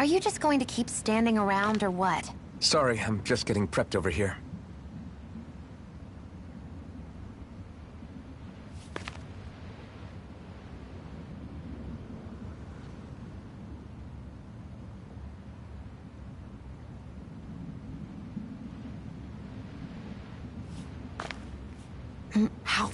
Are you just going to keep standing around or what? Sorry, I'm just getting prepped over here. How?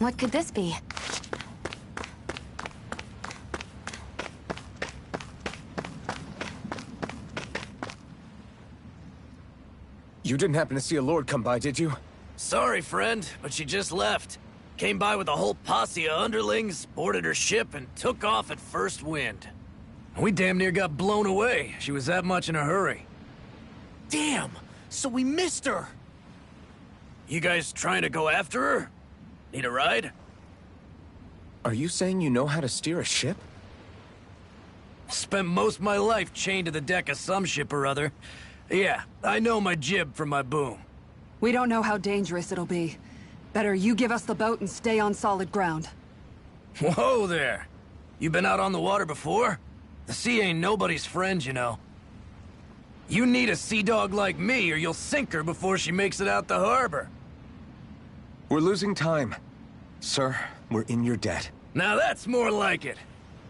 What could this be? You didn't happen to see a lord come by, did you? Sorry, friend, but she just left. Came by with a whole posse of underlings, boarded her ship, and took off at first wind. We damn near got blown away. She was that much in a hurry. Damn! So we missed her! You guys trying to go after her? Need a ride? Are you saying you know how to steer a ship? Spent most of my life chained to the deck of some ship or other. Yeah, I know my jib from my boom. We don't know how dangerous it'll be. Better you give us the boat and stay on solid ground. Whoa there! You been out on the water before? The sea ain't nobody's friend, you know. You need a sea dog like me, or you'll sink her before she makes it out the harbor. We're losing time. Sir, we're in your debt. Now that's more like it.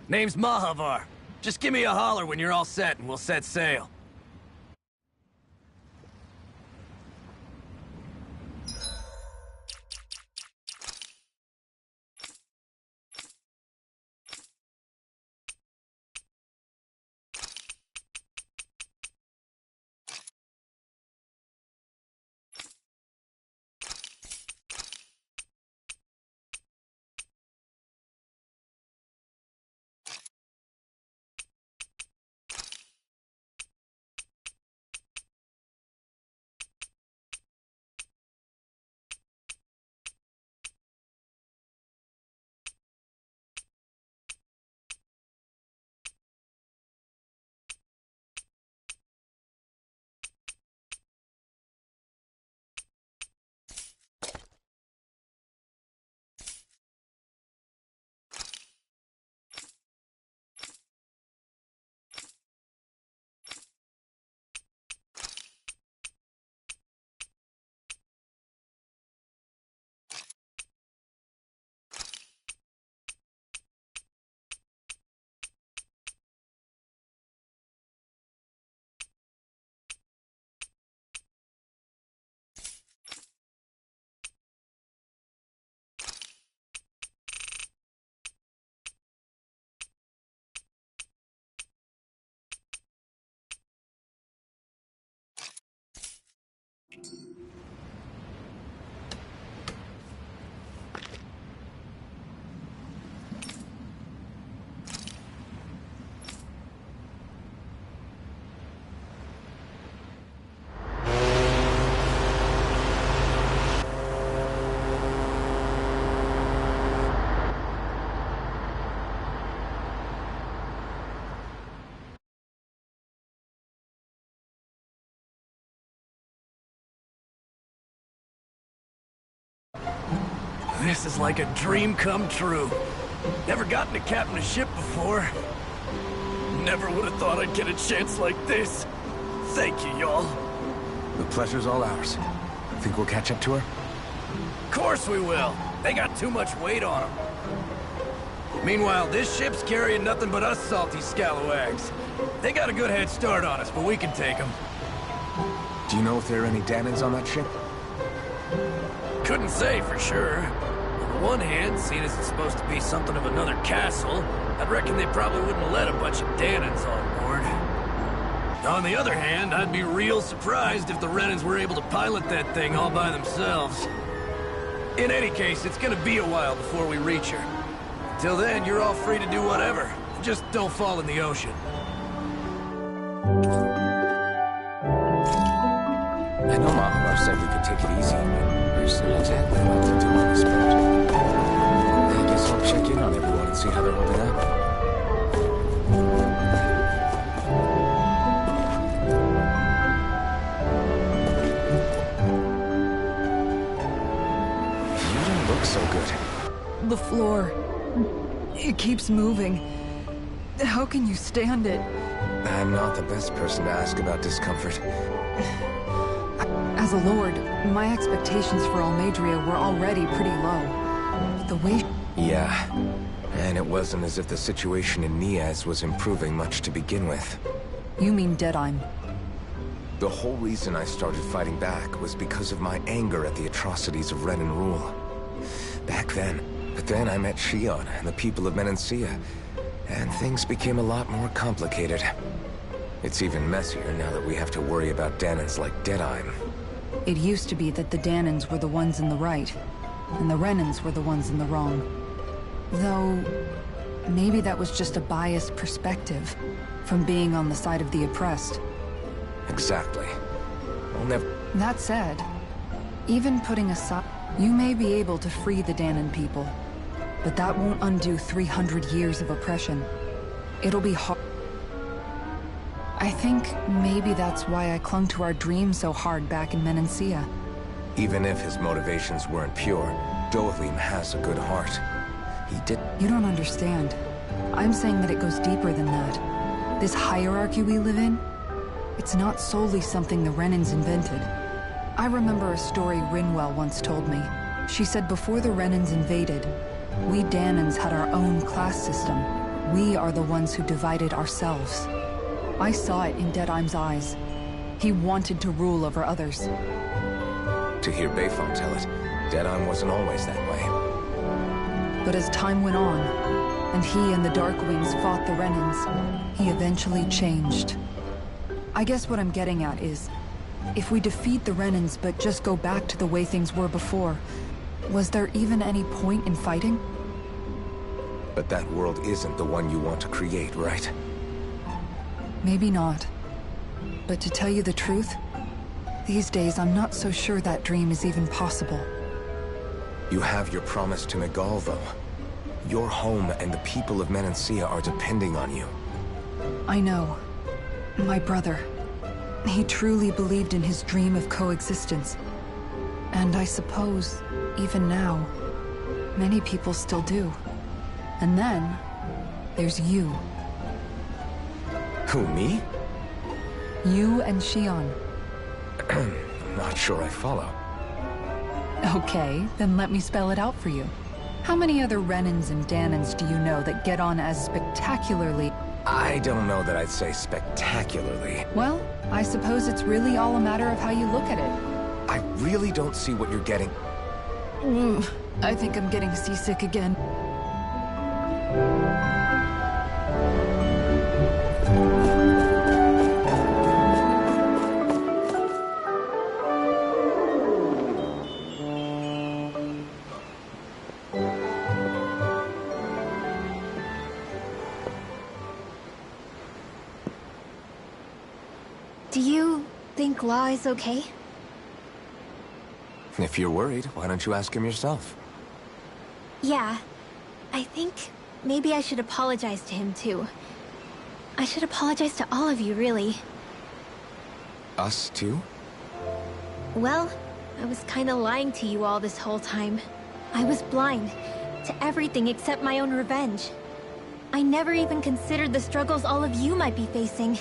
Name's Mahavar. Just give me a holler when you're all set and we'll set sail. This is like a dream come true. Never gotten to captain a ship before. Never would have thought I'd get a chance like this. Thank you, y'all. The pleasure's all ours. Think we'll catch up to her? Of course we will. They got too much weight on them. Meanwhile, this ship's carrying nothing but us salty scalawags. They got a good head start on us, but we can take them. Do you know if there are any Dahnans on that ship? Couldn't say for sure. On the one hand, seeing as it's supposed to be something of another castle, I'd reckon they probably wouldn't let a bunch of Dahnans on board. On the other hand, I'd be real surprised if the Renans were able to pilot that thing all by themselves. In any case, it's gonna be a while before we reach her. Till then, you're all free to do whatever. Just don't fall in the ocean. I know Mahavar said we could take it easy, but there's still exactly what to do on this boat. I guess I'll check in on everyone and see how they're holding up. You don't look so good. The floor. It keeps moving. How can you stand it? I'm not the best person to ask about discomfort. As a lord, my expectations for Almeidrea were already pretty low. The way... Yeah, and it wasn't as if the situation in Niaz was improving much to begin with. You mean Deadheim? The whole reason I started fighting back was because of my anger at the atrocities of Renan rule. Back then. But then I met Shion and the people of Menancia, and things became a lot more complicated. It's even messier now that we have to worry about Dahnans like Deadheim. It used to be that the Dahnans were the ones in the right, and the Renans were the ones in the wrong. Though, maybe that was just a biased perspective, from being on the side of the oppressed. Exactly. I'll never... That said, even putting aside... You may be able to free the Dahnan people, but that won't undo 300 years of oppression. It'll be hard. I I think maybe that's why I clung to our dream so hard back in Menancia. Even if his motivations weren't pure, Dohalim has a good heart. He did... You don't understand. I'm saying that it goes deeper than that. This hierarchy we live in, it's not solely something the Renans invented. I remember a story Rinwell once told me. She said before the Renans invaded, we Dahnans had our own class system. We are the ones who divided ourselves. I saw it in Deadheim's eyes. He wanted to rule over others. To hear Bayfong tell it, Deadheim wasn't always that way. But as time went on, and he and the Darkwings fought the Renans, he eventually changed. I guess what I'm getting at is, if we defeat the Renans but just go back to the way things were before, was there even any point in fighting? But that world isn't the one you want to create, right? Maybe not. But to tell you the truth, these days I'm not so sure that dream is even possible. You have your promise to Miguel, though. Your home and the people of Menancia are depending on you. I know. My brother. He truly believed in his dream of coexistence. And I suppose, even now, many people still do. And then, there's you. Who, me? You and Shion. Not sure I follow. Okay, then let me spell it out for you. How many other Renans and Dahnans do you know that get on as spectacularly? I don't know that I'd say spectacularly. Well, I suppose it's really all a matter of how you look at it. I really don't see what you're getting. I think I'm getting seasick again. Do you think Law is okay? If you're worried, why don't you ask him yourself? Yeah. I think maybe I should apologize to him too. I should apologize to all of you, really. Us too? Well, I was kinda lying to you all this whole time. I was blind to everything except my own revenge. I never even considered the struggles all of you might be facing.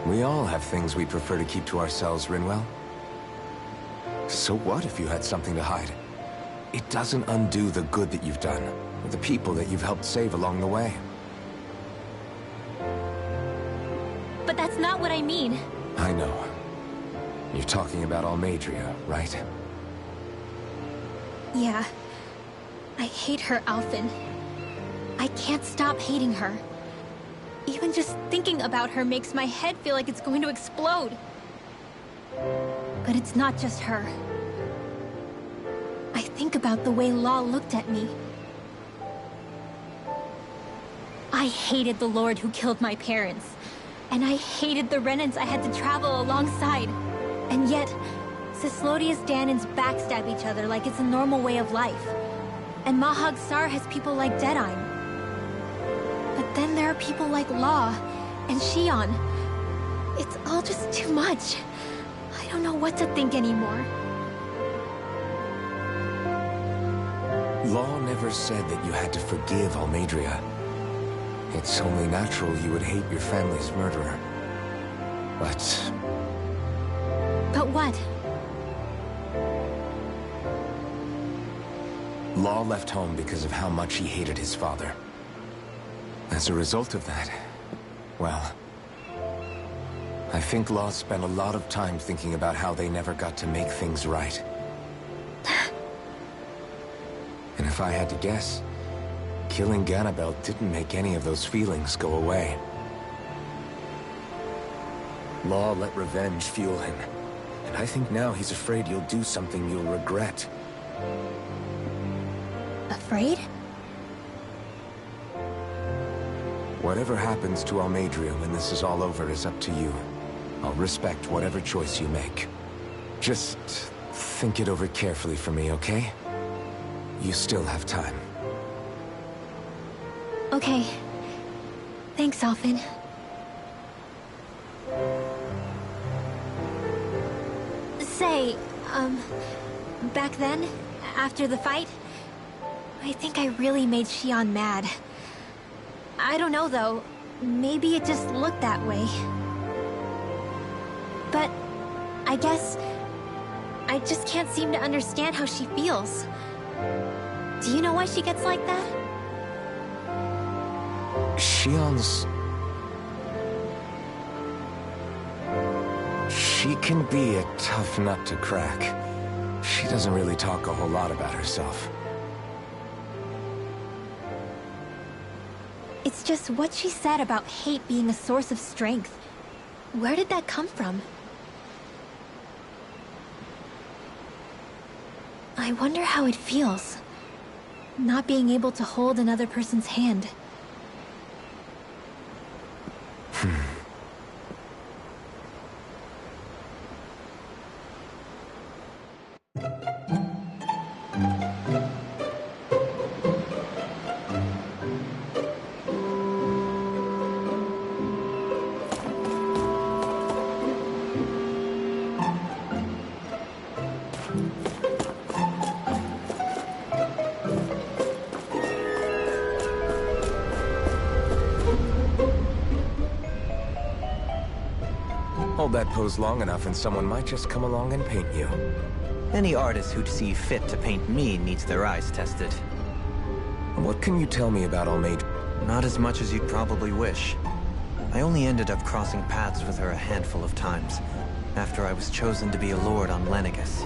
We all have things we prefer to keep to ourselves, Rinwell. So what if you had something to hide? It doesn't undo the good that you've done, or the people that you've helped save along the way. But that's not what I mean. I know. You're talking about Almeidrea, right? Yeah. I hate her, Alphen. I can't stop hating her. Even just thinking about her makes my head feel like it's going to explode. But it's not just her. I think about the way Law looked at me. I hated the Lord who killed my parents. And I hated the Renans I had to travel alongside. And yet, Cyslodia's Dahnans backstab each other like it's a normal way of life. And Mahag Saar has people like Deadheim. But then there are people like Law and Shion. It's all just too much. I don't know what to think anymore. Law never said that you had to forgive Almeidrea. It's only natural you would hate your family's murderer. But... But what? Law left home because of how much he hated his father. As a result of that, well... I think Law spent a lot of time thinking about how they never got to make things right. And if I had to guess, killing Ganabel didn't make any of those feelings go away. Law let revenge fuel him, and I think now he's afraid you'll do something you'll regret. Afraid? Whatever happens to Almeidrea when this is all over is up to you. I'll respect whatever choice you make. Just think it over carefully for me, okay? You still have time. Okay. Thanks, Alphen. say, back then, after the fight, I think I really made Xion mad. I don't know, though. Maybe it just looked that way. But I guess I just can't seem to understand how she feels. Do you know why she gets like that? Xion's... She can be a tough nut to crack. She doesn't really talk a whole lot about herself. It's just what she said about hate being a source of strength. Where did that come from? I wonder how it feels, not being able to hold another person's hand. Hold that pose long enough and someone might just come along and paint you. Any artist who'd see fit to paint me needs their eyes tested. What can you tell me about Almeida? Not as much as you'd probably wish. I only ended up crossing paths with her a handful of times, after I was chosen to be a lord on Lenegis.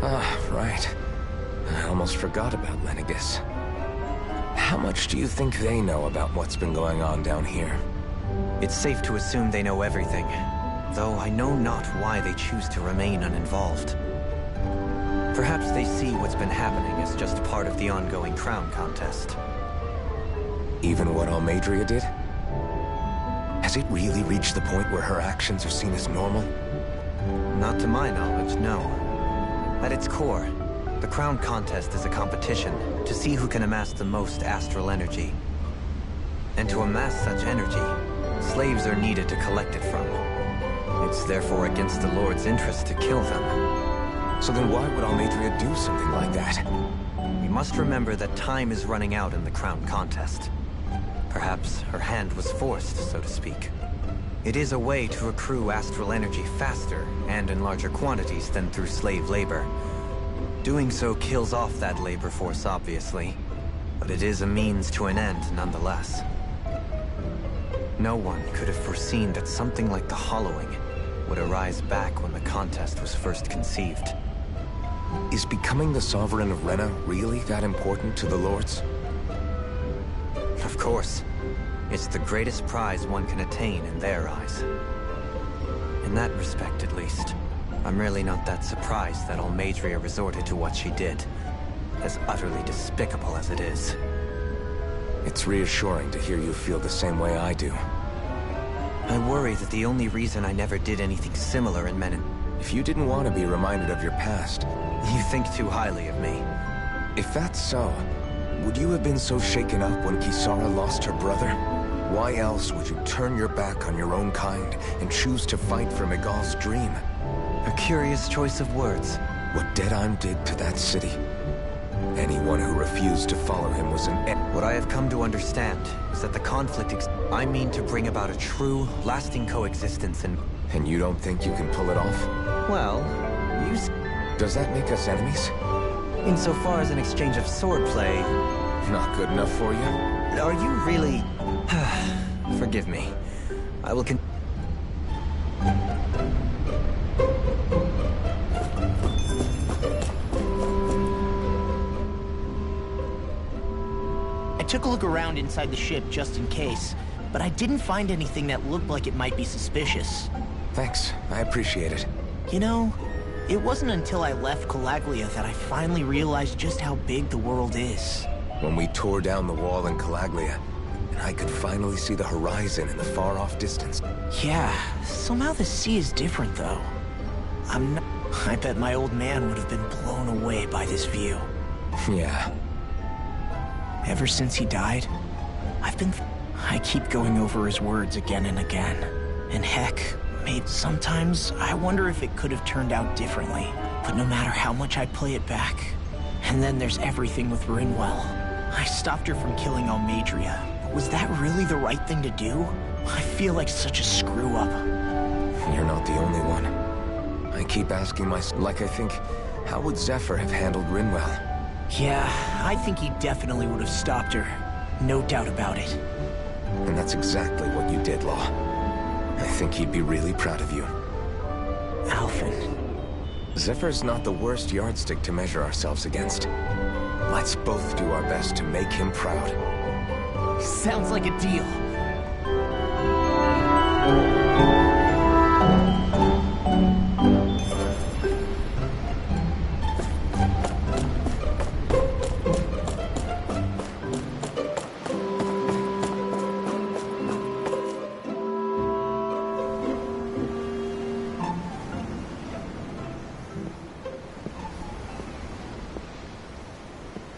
Ah, right. I almost forgot about Lenegis. How much do you think they know about what's been going on down here? It's safe to assume they know everything, though I know not why they choose to remain uninvolved. Perhaps they see what's been happening as just part of the ongoing crown contest. Even what Almeida did? Has it really reached the point where her actions are seen as normal? Not to my knowledge, no. At its core, the crown contest is a competition to see who can amass the most astral energy. And to amass such energy, slaves are needed to collect it from. It's therefore against the Lord's interest to kill them. So then why would Almeida do something like that? We must remember that time is running out in the crown contest. Perhaps her hand was forced, so to speak. It is a way to accrue astral energy faster and in larger quantities than through slave labor. Doing so kills off that labor force, obviously, but it is a means to an end nonetheless. No one could have foreseen that something like the Hollowing would arise back when the contest was first conceived. Is becoming the Sovereign of Rena really that important to the Lords? Of course. It's the greatest prize one can attain in their eyes. In that respect, at least, I'm really not that surprised that Almeida resorted to what she did, as utterly despicable as it is. It's reassuring to hear you feel the same way I do. I worry that the only reason I never did anything similar in Menin... If you didn't want to be reminded of your past... You think too highly of me. If that's so, would you have been so shaken up when Kisara lost her brother? Why else would you turn your back on your own kind and choose to fight for Miguel's dream? A curious choice of words. What Deadheim did to that city. Anyone who refused to follow him was an... What I have come to understand is that the conflict I mean to bring about a true, lasting coexistence in... And you don't think you can pull it off? Well, Does that make us enemies? Insofar as an exchange of swordplay... Not good enough for you? Are you really... Forgive me. I will I took a look around inside the ship just in case, but I didn't find anything that looked like it might be suspicious. Thanks, I appreciate it. You know, it wasn't until I left Calaglia that I finally realized just how big the world is. When we tore down the wall in Calaglia, and I could finally see the horizon in the far-off distance. Yeah, somehow the sea is different though. I bet my old man would have been blown away by this view. Yeah. Ever since he died, I keep going over his words again and again. And heck, Sometimes I wonder if it could have turned out differently. But no matter how much I play it back. And then there's everything with Rinwell. I stopped her from killing Almadria. Was that really the right thing to do? I feel like such a screw-up. You're not the only one. I keep asking myself, I think, how would Zephyr have handled Rinwell? Yeah, I think he definitely would have stopped her. No doubt about it. And that's exactly what you did, Law. I think he'd be really proud of you. Alphen. Zephyr's not the worst yardstick to measure ourselves against. Let's both do our best to make him proud. Sounds like a deal.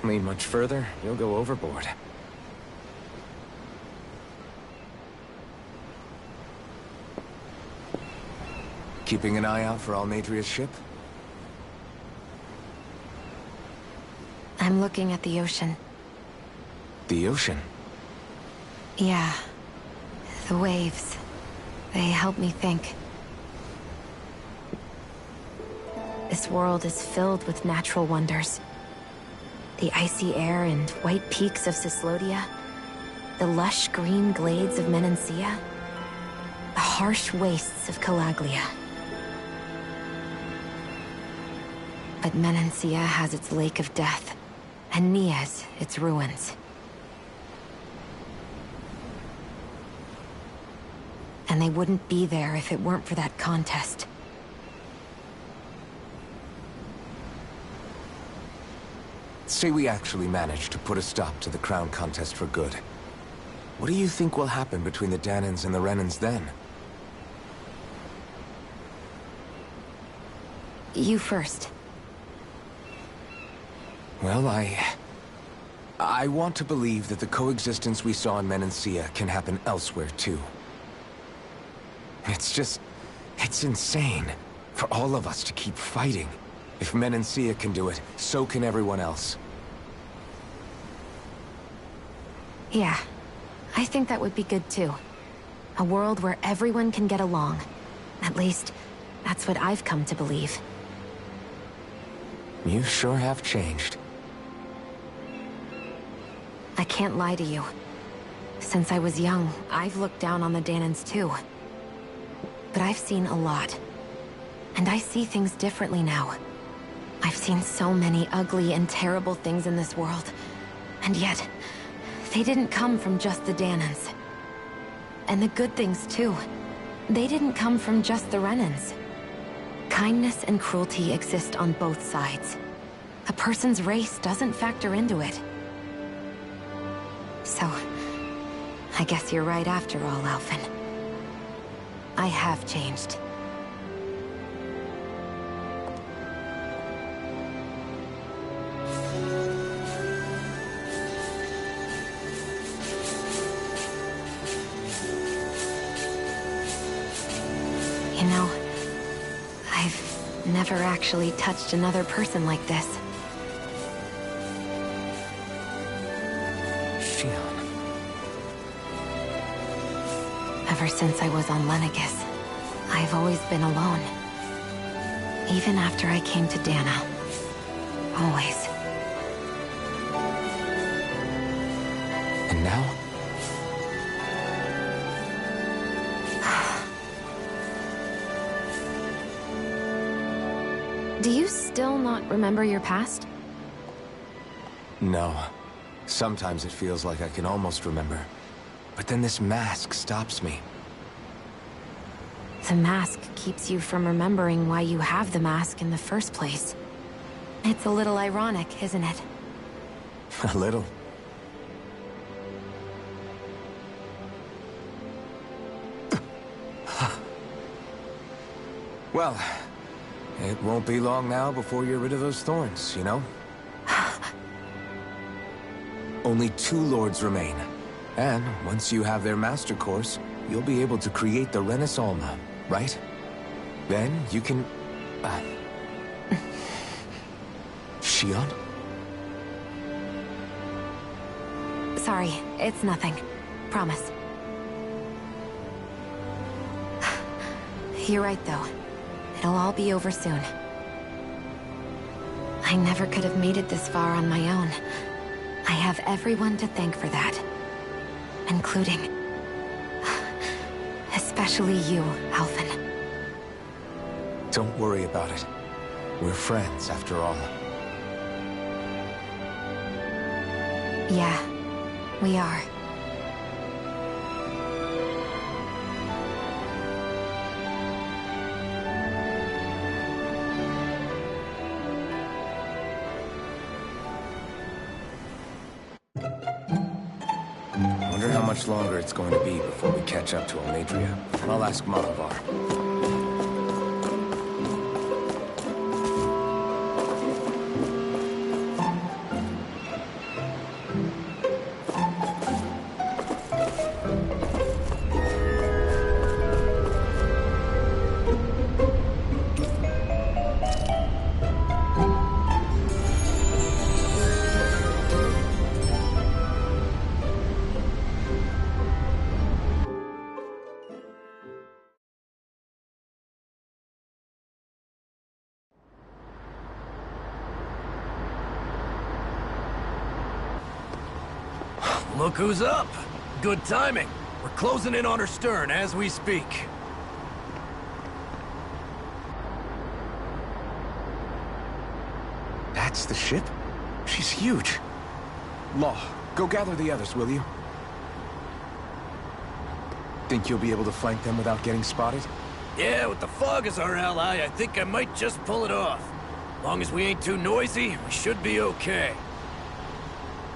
Lean much further, you'll go overboard. Keeping an eye out for Almadria's ship? I'm looking at the ocean. The ocean? Yeah. The waves. They help me think. This world is filled with natural wonders. The icy air and white peaks of Cyslodia. The lush green glades of Menancia. The harsh wastes of Calaglia. But Menancia has its Lake of Death, and Nias its ruins. And they wouldn't be there if it weren't for that contest. Say we actually managed to put a stop to the crown contest for good. What do you think will happen between the Dahnans and the Renans then? You first. Well, I want to believe that the coexistence we saw in Menancia can happen elsewhere, too. It's insane for all of us to keep fighting. If Menancia can do it, so can everyone else. Yeah, I think that would be good too. A world where everyone can get along. At least, that's what I've come to believe. You sure have changed. I can't lie to you. Since I was young, I've looked down on the Dahnans too. But I've seen a lot. And I see things differently now. I've seen so many ugly and terrible things in this world. And yet, they didn't come from just the Dahnans. And the good things too. They didn't come from just the Renans. Kindness and cruelty exist on both sides. A person's race doesn't factor into it. So, I guess you're right after all, Alphen. I have changed. You know, I've never actually touched another person like this. Shionne. Ever since I was on Lenegis, I've always been alone. Even after I came to Dahna. Always. And now? Do you still not remember your past? No. Sometimes it feels like I can almost remember. But then this mask stops me. The mask keeps you from remembering why you have the mask in the first place. It's a little ironic, isn't it? A little. Well, it won't be long now before you're rid of those thorns, you know? Only 2 lords remain. And once you have their master course, you'll be able to create the Renis Alma. right? Then you can... Shion? Sorry, it's nothing. Promise. You're right, though. It'll all be over soon. I never could have made it this far on my own. I have everyone to thank for that. Including... especially you, Alphen. Don't worry about it. We're friends, after all. Yeah, we are. Wonder how much longer it's going to be before we catch up to Almeidrea. I'll ask Malavar. Look who's up! Good timing. We're closing in on her stern as we speak. That's the ship? She's huge. Law, go gather the others, will you? Think you'll be able to flank them without getting spotted? Yeah, with the fog as our ally, I think I might just pull it off. Long as we ain't too noisy, we should be okay.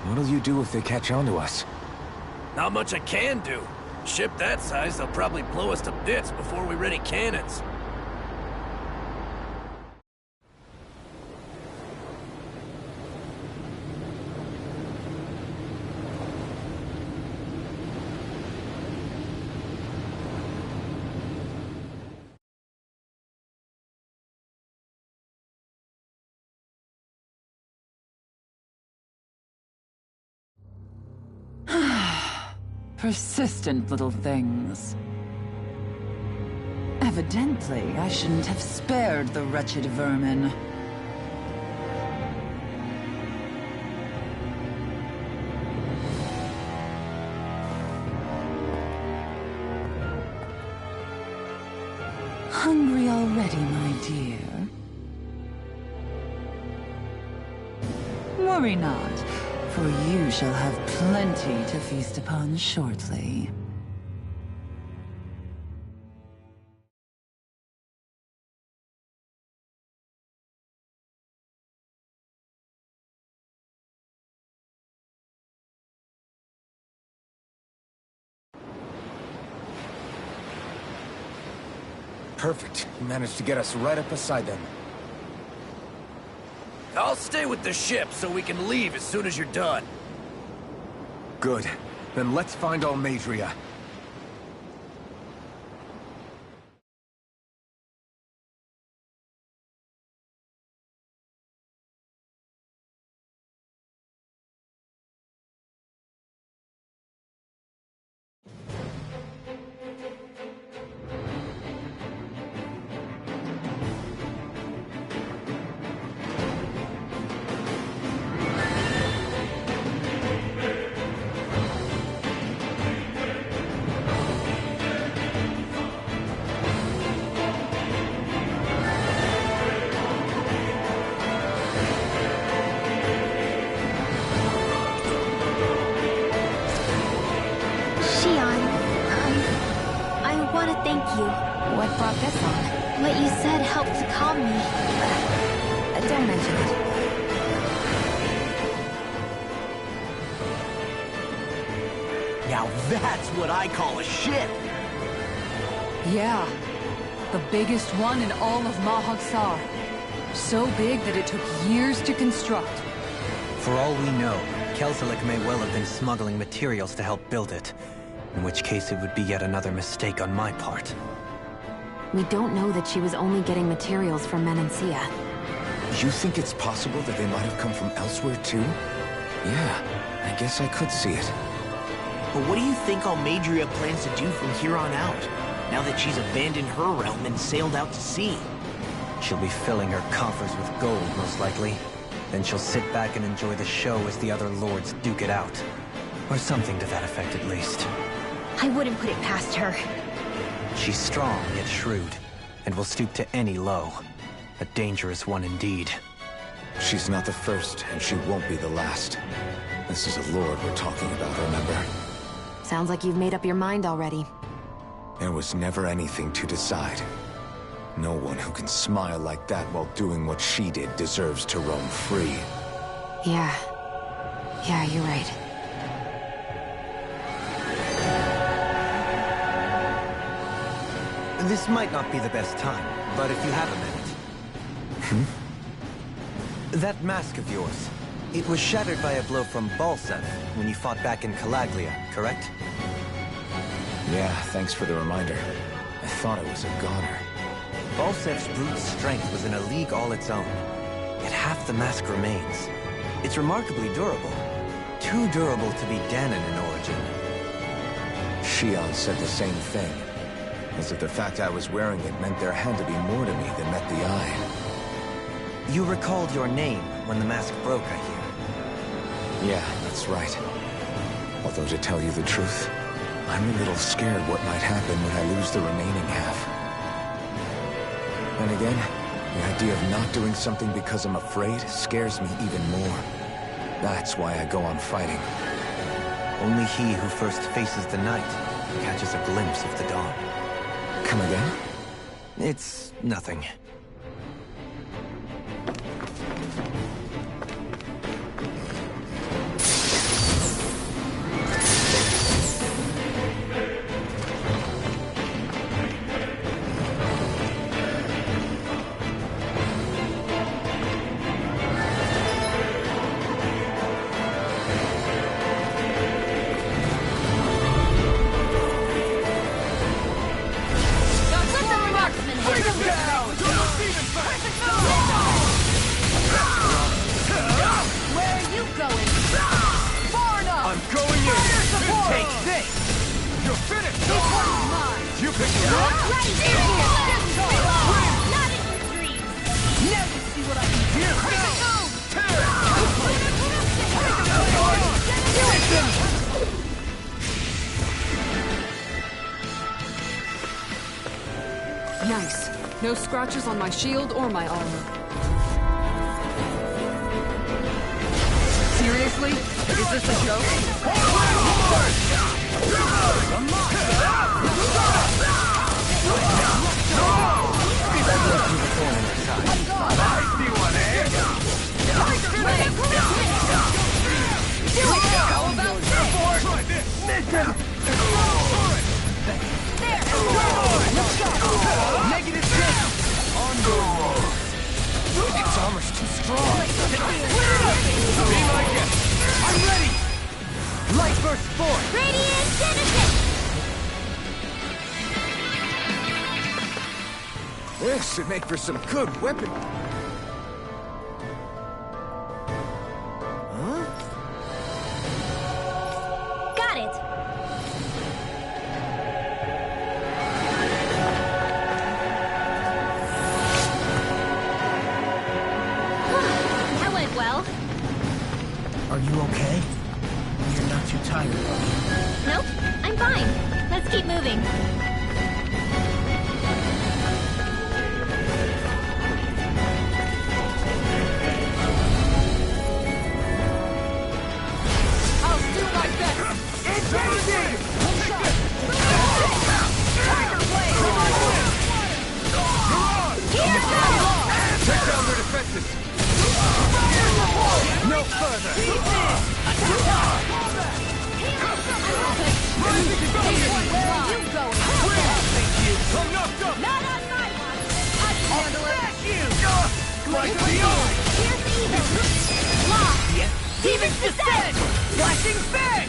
What'll you do if they catch on to us? Not much I can do. Ship that size, they'll probably blow us to bits before we ready cannons. Persistent little things. Evidently, I shouldn't have spared the wretched vermin. Hungry already, my dear? Worry not. For you shall have plenty to feast upon shortly. Perfect. You managed to get us right up beside them. I'll stay with the ship so we can leave as soon as you're done. Good. Then let's find Almeidrea. What brought this on? What you said helped to calm me. Don't mention it. Now that's what I call a ship! Yeah. The biggest one in all of Mahag-Saar. So big that it took years to construct. For all we know, Kelzelik may well have been smuggling materials to help build it. In which case it would be yet another mistake on my part. We don't know that she was only getting materials from Menancia. You think it's possible that they might have come from elsewhere too? Yeah, I guess I could see it. But what do you think Almeidrea plans to do from here on out, now that she's abandoned her realm and sailed out to sea? She'll be filling her coffers with gold, most likely. Then she'll sit back and enjoy the show as the other lords duke it out. Or something to that effect, at least. I wouldn't put it past her. She's strong, yet shrewd, and will stoop to any low. A dangerous one indeed. She's not the first, and she won't be the last. This is a lord we're talking about, remember? Sounds like you've made up your mind already. There was never anything to decide. No one who can smile like that while doing what she did deserves to roam free. Yeah. Yeah, you're right. This might not be the best time, but if you have a minute... That mask of yours, it was shattered by a blow from Balsev when you fought back in Calaglia, correct? Yeah, thanks for the reminder. I thought it was a goner. Balsev's brute strength was in a league all its own, yet half the mask remains. It's remarkably durable. Too durable to be Dahnan in origin. Shion said the same thing. As if the fact I was wearing it meant there had to be more to me than met the eye. You recalled your name when the mask broke, I hear. Yeah, that's right. Although to tell you the truth, I'm a little scared what might happen when I lose the remaining half. Then again, the idea of not doing something because I'm afraid scares me even more. That's why I go on fighting. Only he who first faces the night catches a glimpse of the dawn. Come again? It's nothing. Nice. No scratches on my shield or my armor. Seriously? Is this a joke? Negative 10! On board! Its armor's too strong! Be like it! I'm ready! Light burst forth! Radiant Genesis! This should make for some good weapon. Got it! That went well. Are you okay? You're not too tired, are you? Nope, I'm fine. Let's keep moving. I'll do my best! Engaging! Take down their defenses! No further! I'm knocked up! Not on my watch! I can handle it! Like the eye! Here's evil! Lock! Demon's Descent! Flashing Fang!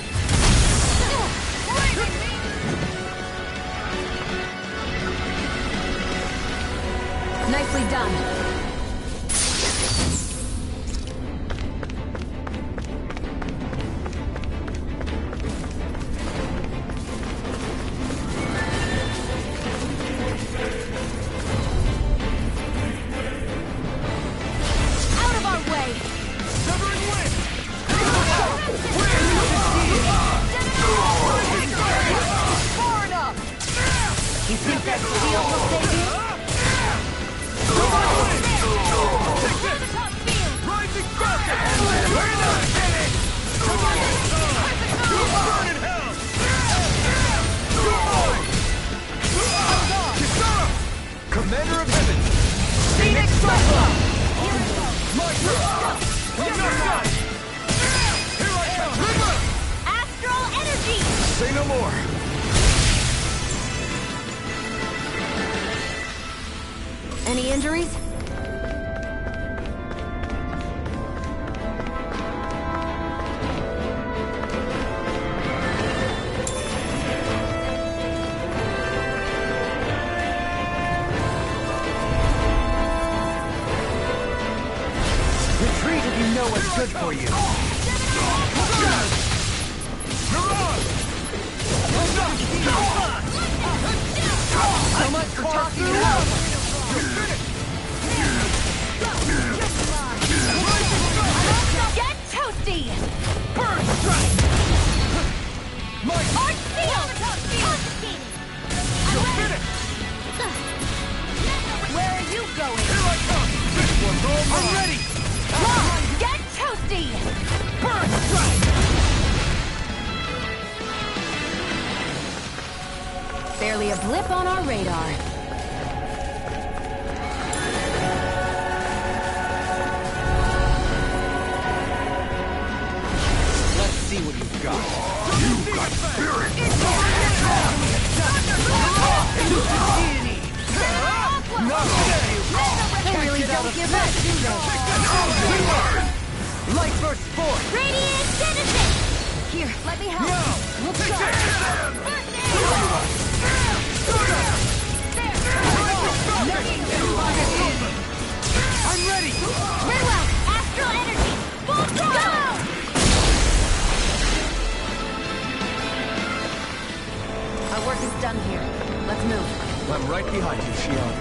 no more! Any injuries? Retreat if you know what's good for you. So much for talking it out. Get toasty! Burn strike! Art seal! Where are you going? Here I come! This one's all mine! I'm ready! Long, get toasty! Burn strike! Barely a blip on our radar. Let's see what you've got. You got spirit! Not today! They really don't give up, do they? Light burst forth! Radiant citizen! Here, let me help. No! Let's Take go. it! I'm ready! Very well. Astral energy. Full throttle. Our work is done here. Let's move. I'm right behind you, Shion.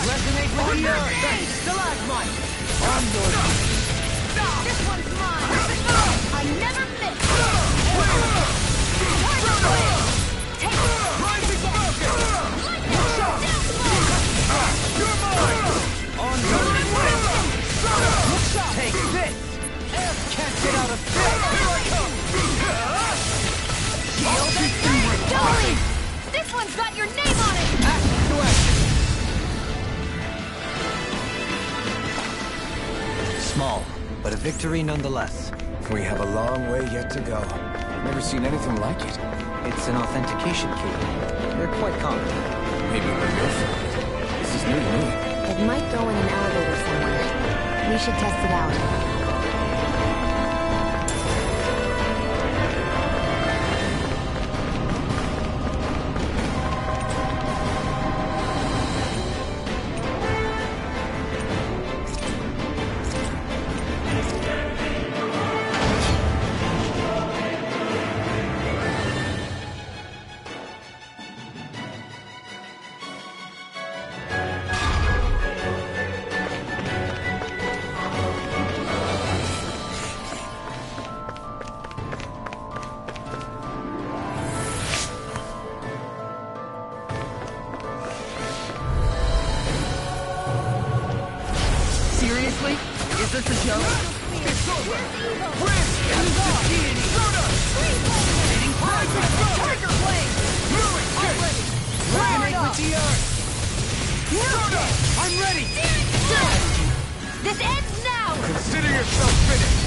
Resonate with the earth! Stalagmite! I'm yours! This one's mine. I never miss. Tiger Blade. Take it. Rising Falcon! You're mine! On your way! Take this! Air can't get out of this! Here I come! Shield and Dolly! This one's got your name on it. action to action! Small, but a victory nonetheless. We have a long way yet to go. Never seen anything like it. It's an authentication key. They're quite common. Maybe we're built for it. This is new to me. It might go in an elevator somewhere. We should test it out. Seriously? Is this a joke? It's over! Win! Deity! Soda! Eating Tiger Blade! Fluid kick! Resonate with the earth! Soda! I'm ready! This ends now. Consider yourself finished!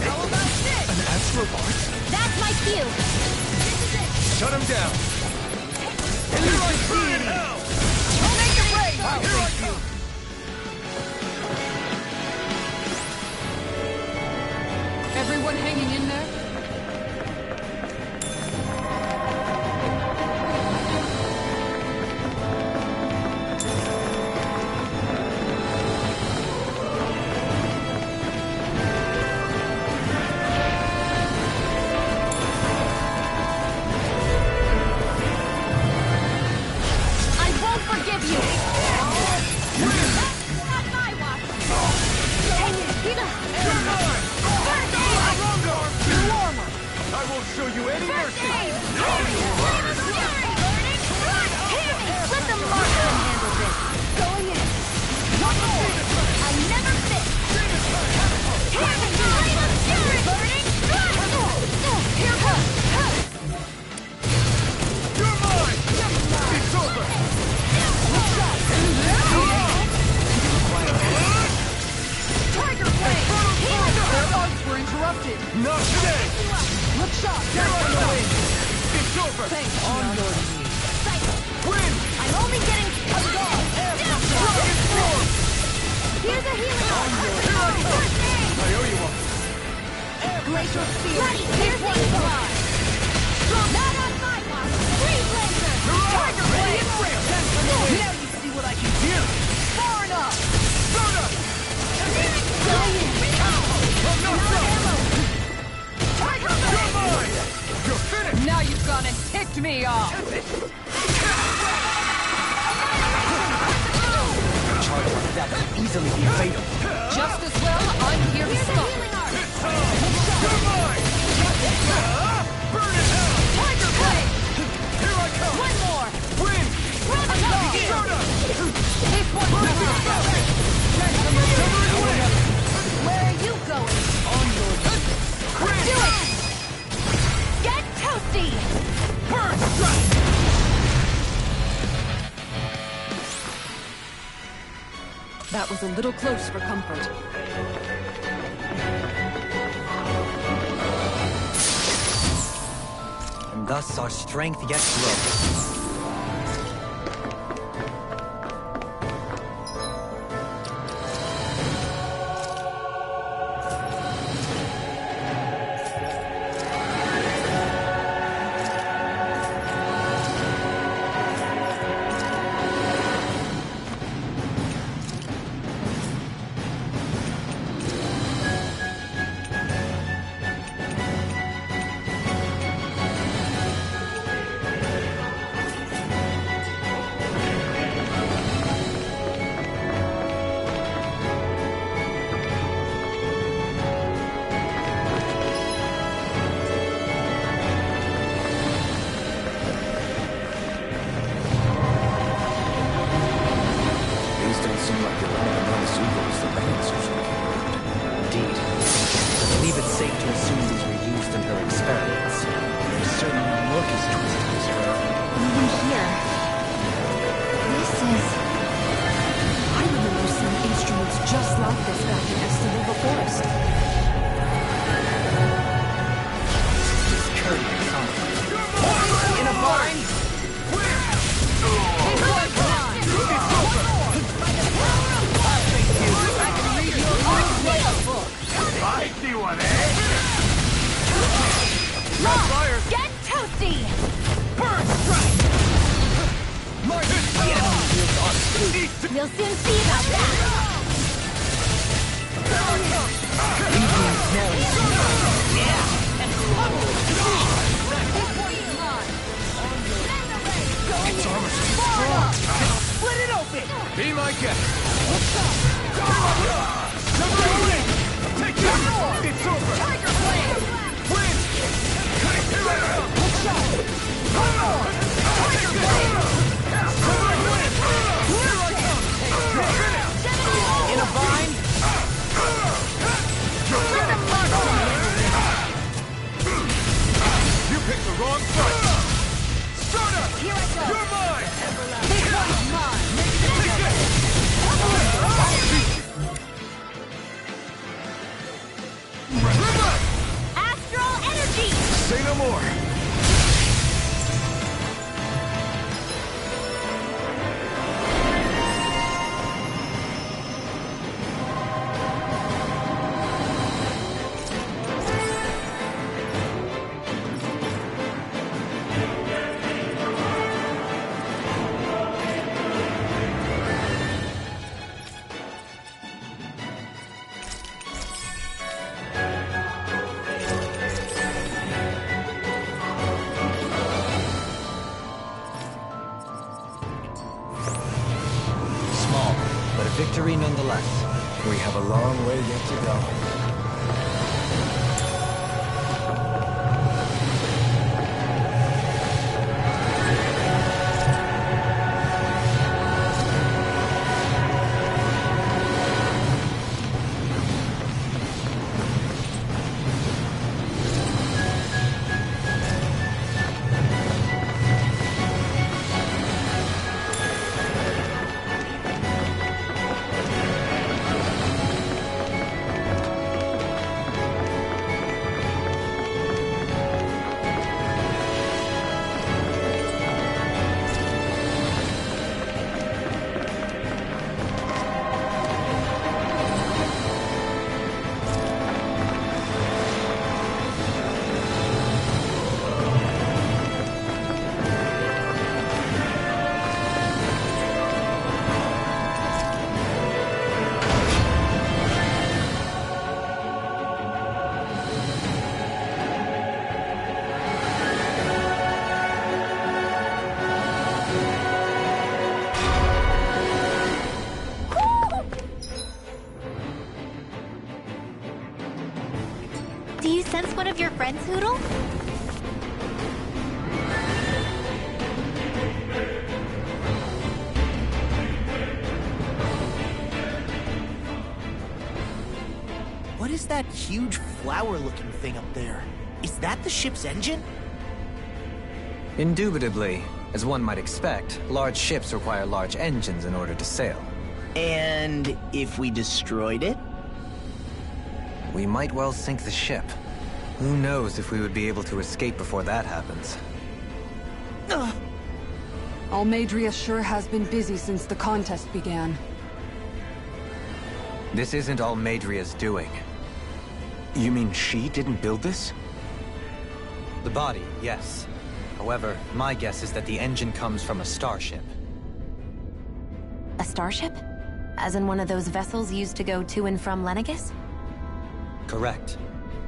How about this? An astral art? That's my cue. Shut him down! Elusive Deity! Make it rain! Here I come! Everyone hanging in there? won't show you any mercy! Let the marksman handle this. Going in. One more. I never miss. Here we go. Burning. Here goes. You're mine! It's over! Tiger Blade! Their arts were interrupted. Not today! Look sharp. Here I go! It's over! Thanks, On Shion. your knees! Win! I'm only getting Dragon Storm! Here's a healing arm. Here I come! I owe you one. Glacial Spear. Bloody, here's one fly. Not on my watch. Free Blazer. Tiger Blade! Now you see what I can do. Far enough. Soda! Going in. I'm not done! Tiger You're Blade! mine! You're finished! Now you've gone and ticked me off. Charge like that could easily be fatal. Just as well, I'm here to Here's a stop. healing arm. You're mine! Burn in hell! Tiger Blade! Here I come! One more. Win! Soda! This one's not Where are you going? Do it! Get toasty! Burn strike! That was a little close for comfort. And thus our strength yet grows. Get toasty! Burn strike! We'll soon see about that! Its armor's too strong! Split it open! Be my guest! Submarine! Take this! It's over! Tiger Blade! Win! Here I come! One more! Tiger Blade! In a bind? You picked the wrong fight! Soda! Here I go! You're mine! This one's mine! Take this! Astral energy! Say no more! Small, but a victory nonetheless. We have a long way yet to go. that huge flower-looking thing up there? Is that the ship's engine? Indubitably. As one might expect, large ships require large engines in order to sail. And if we destroyed it? We might well sink the ship. Who knows if we would be able to escape before that happens. Almeidria sure has been busy since the contest began. This isn't Almeidria's doing. You mean she didn't build this? The body, yes. However, my guess is that the engine comes from a starship. A starship? As in one of those vessels used to go to and from Lenegis? Correct.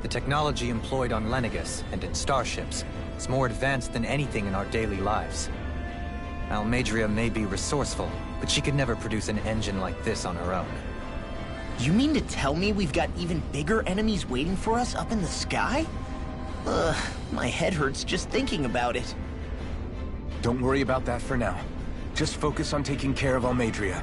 The technology employed on Lenegis and in starships is more advanced than anything in our daily lives. Almeidria may be resourceful, but she could never produce an engine like this on her own. You mean to tell me we've got even bigger enemies waiting for us up in the sky? Ugh, my head hurts just thinking about it. Don't worry about that for now. Just focus on taking care of Almeidria.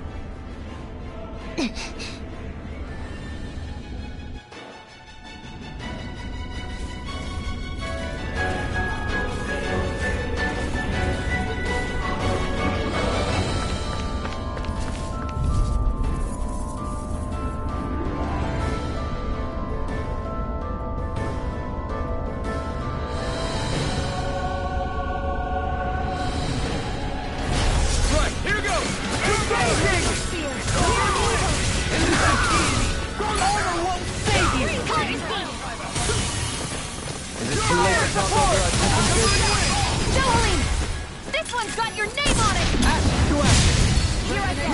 This one's got your name on it! Here I go!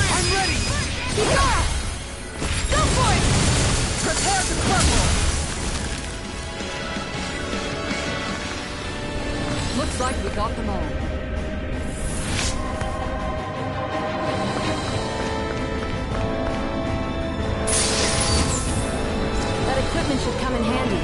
I'm ready! Kikara! Go for it! Prepare the purple! Looks like we got them all. That equipment should come in handy.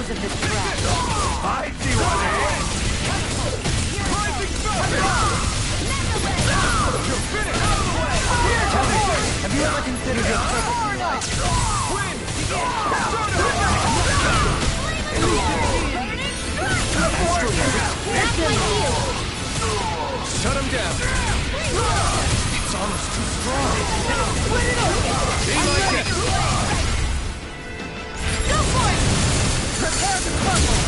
Of the trap. I see what it is! Rising sun! You're finished! Tell me, have you ever considered your purpose in life? Win! Shut him down! It's almost too strong! Be like it! Go for it! Prepare the purple!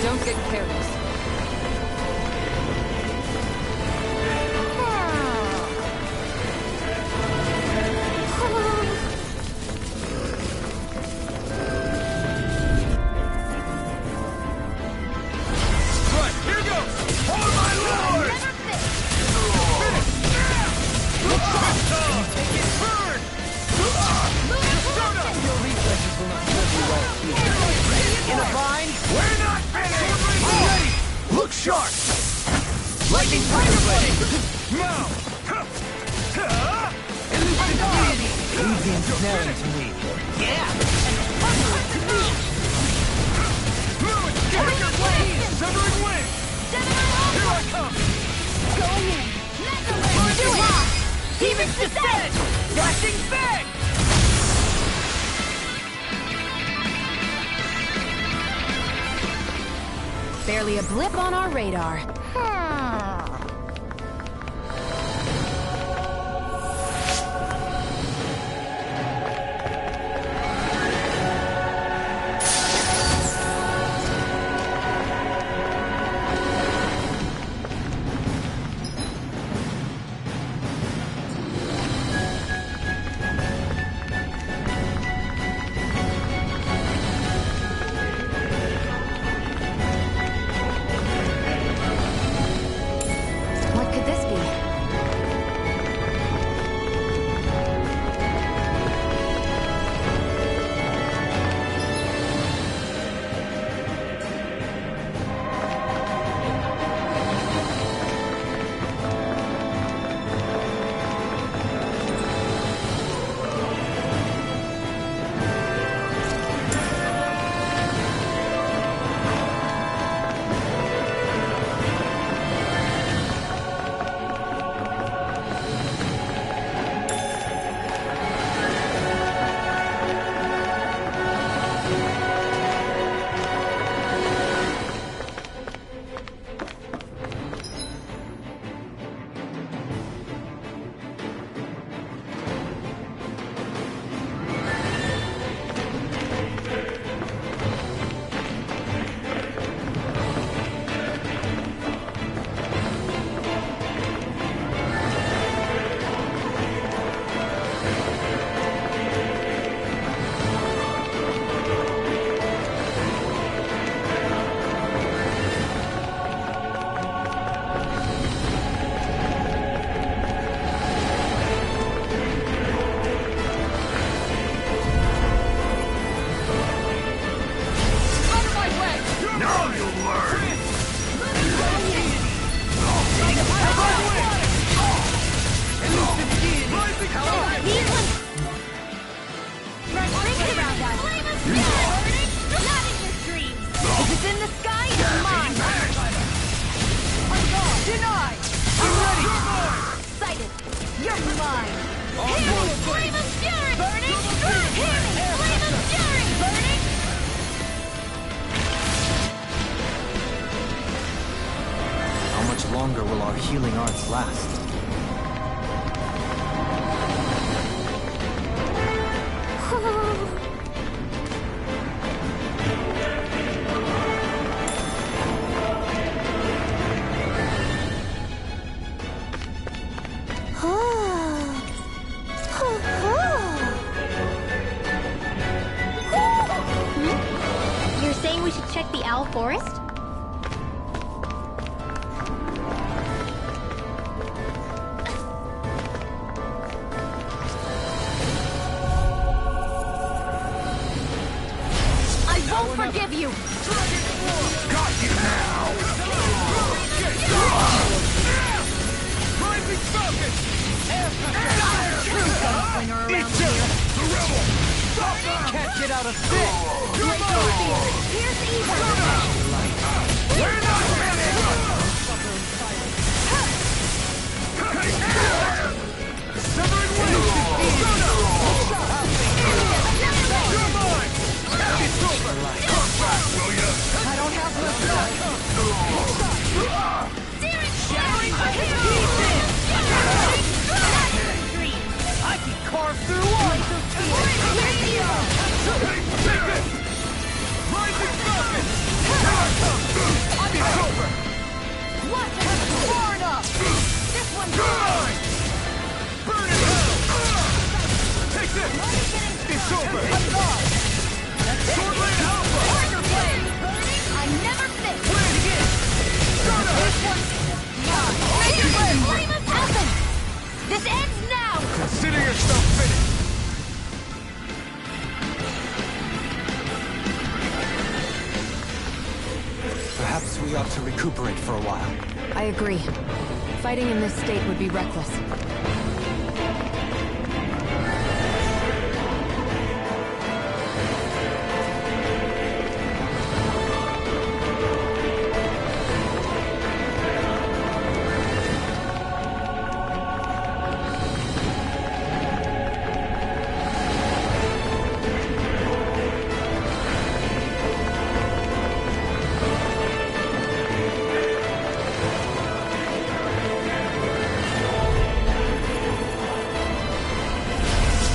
Don't get careless. Right, here goes! Oh my lord! Take it! Burn! In a bind? We're not finished! Ready! Look sharp! Lightning Tiger Blade! Now! Leave the ensnaring to me. Move it! Get your blade! Severing wind! Here I come! Going in! Do it! Demon's Descent! Flashing Fang! Barely a blip on our radar. Denied! I'm ready! Sighted. You're mine. Onward! Flame of fury! Burning! Heal me! Flame of fury! Burning! How much longer will our healing arts last? You're saying we should check the Owl Forest? I won't forgive you! Got you now! Rising Falcon! Eat you! The rebel! Stop them! Can't get out of this! You're mine! Here's evil! We're not finished! Severing wings! You're mine! It's over! Come back, will ya? I don't have much time! Shattering my pieces! I can carve through one! Take it! Rising Falcon! Here I come! It's over! What? Far enough! This one's You're mine! Burn in hell! Take this! It's over! Sword Lane Alpha! Tiger Blade! I never missed! Win! Stunner! This one's mine! Flame of Athens! This ends now! Consider yourself finished! Perhaps we ought to recuperate for a while. I agree. Fighting in this state would be reckless.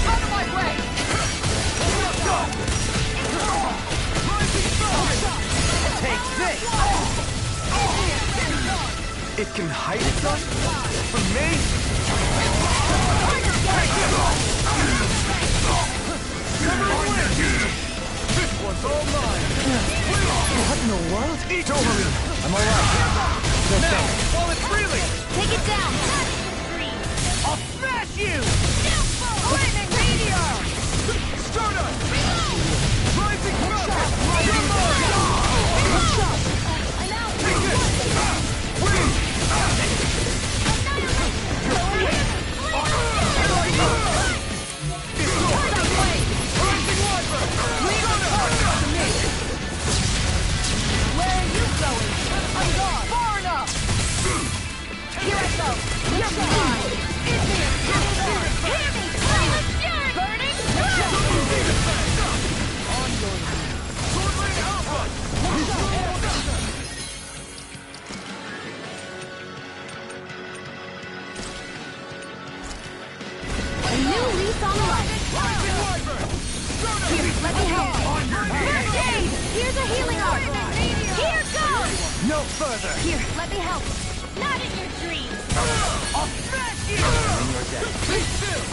Out of my way! Take this! It can hide itself from me? Severing wings! This one's all mine! What in the world? Eat over me! I'm alright. Now, while it's reeling! Take it down! I'll smash you! Lightning meteor! Stardust! Rising Falcon! You're mine! Take this! Wing! Rising Wyvern! Where are you going? I'm gone! Far enough! Here I go! You're mine! Hear me! Flame of fury! Burning! Sword Lane Alpha! A new lease on life! Rising Wyvern! Here, let me help! First aid! Here's a healing art! Here goes! No further! Here, let me help! Not in your dreams! I'll smash you!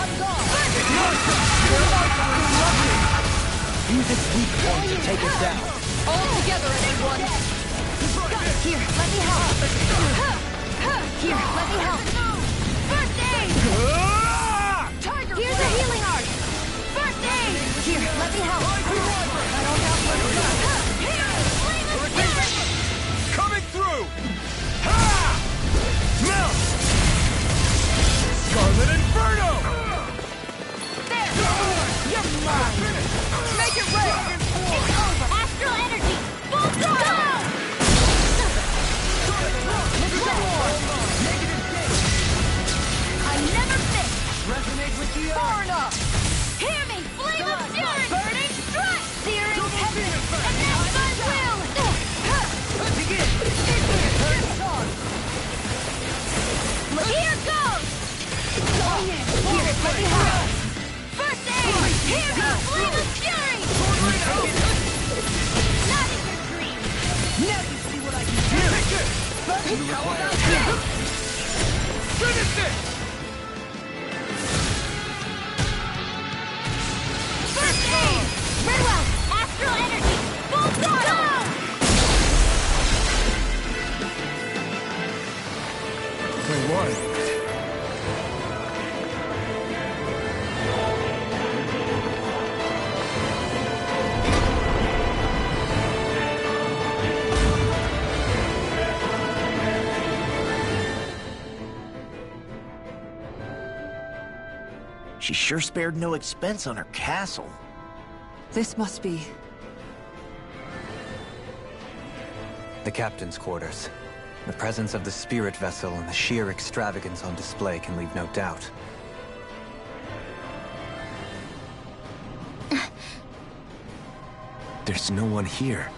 I'm gone! Use its weak point to take it down. All together, everyone! Here, let me help! Here, let me help! First aid! Tiger Here's a healing art! First aid! Here, let me help! I don't have much time! Here! Flame of fury! Coming through! Ha! Melt! Scarlet Inferno! There! You're mine! Make it rain! It's over! Astral energy! Full throttle! Let me help. First aid! Here goes Flame of Fury! Not in your dreams! Now you see what I can do! How about this? Finish it! First aid! Redwell! Astral Energy! Full throttle! Wait, what? She sure spared no expense on her castle. This must be... The captain's quarters. The presence of the spirit vessel and the sheer extravagance on display can leave no doubt. There's no one here.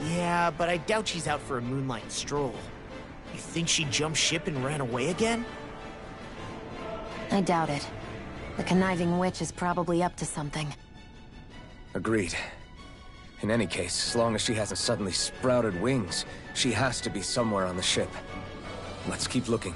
Yeah, but I doubt she's out for a moonlight stroll. You think she jumped ship and ran away again? I doubt it. The conniving witch is probably up to something. Agreed. In any case, as long as she hasn't suddenly sprouted wings, she has to be somewhere on the ship. Let's keep looking.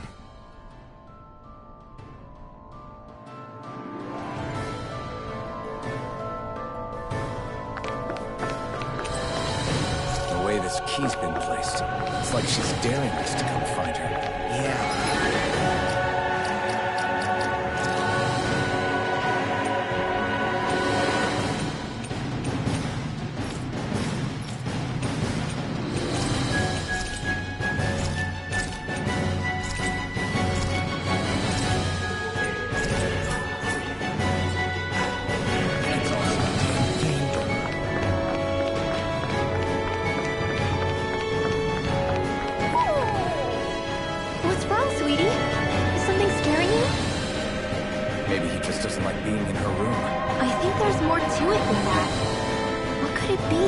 The way this key's been placed, it's like she's daring us to come find her. Yeah. What's wrong, sweetie? Is something scaring you? Maybe he just doesn't like being in her room. I think there's more to it than that. What could it be?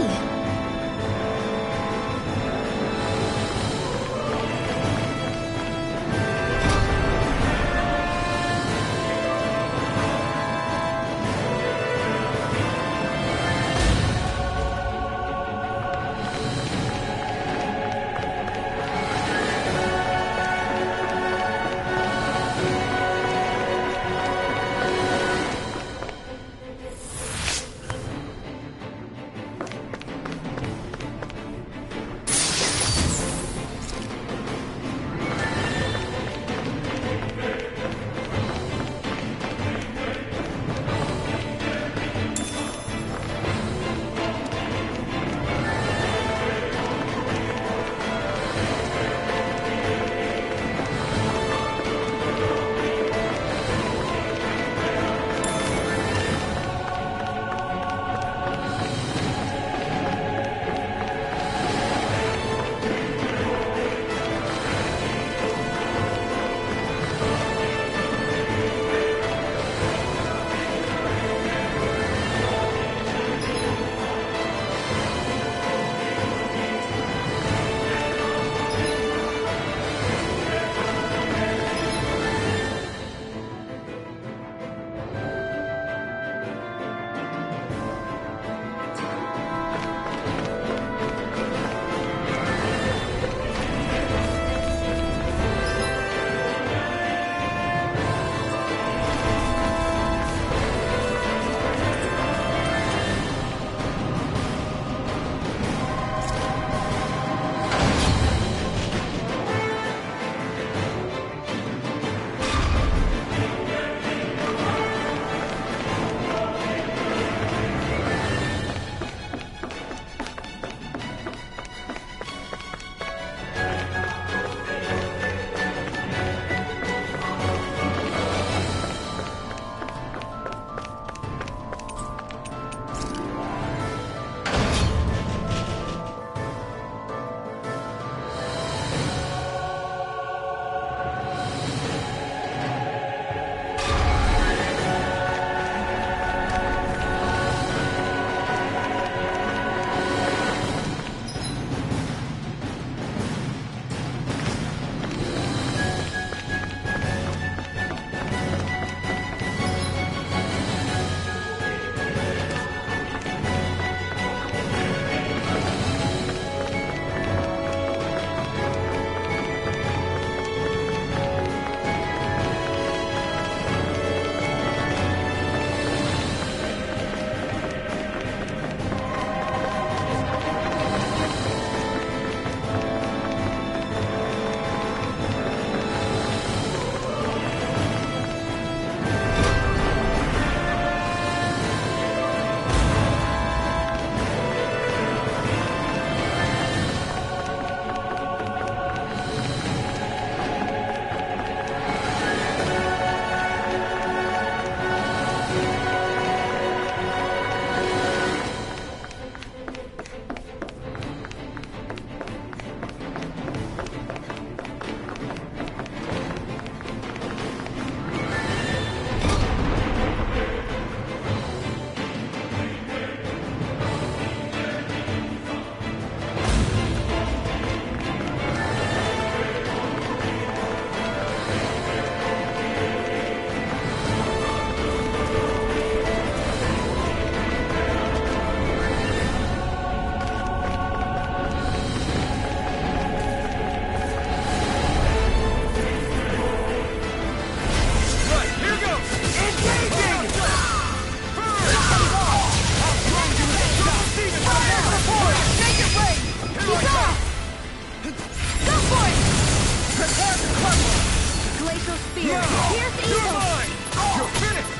Electro Spear! No! Pierce You're Eagle! mine! You're finished!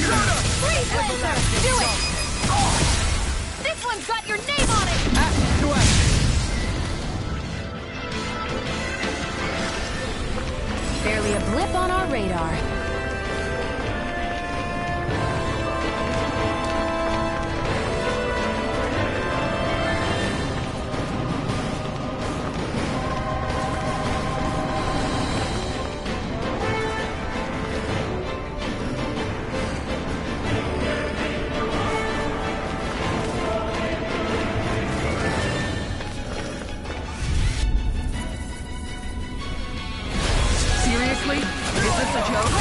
Shut Freeze Laser! Do it! This one's got your name on it! Action to action! Barely a blip on our radar. Seriously? Is this a joke?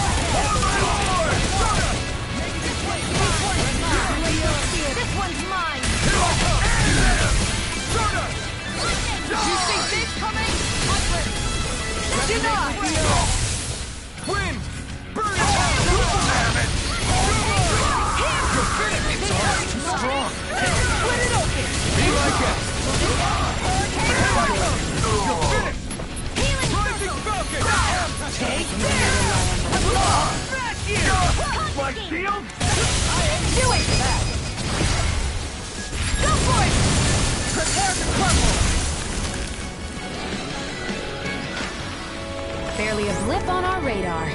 This one's mine! You see this coming? Do not! Wind! Burn it out! Damn it! You're finished! It's almost too strong! Split it open! Be like it! You're finished! Rising Falcon! Take this! Back you! My shield? Do it! Go for it! Prepare to crumble! Barely a blip on our radar.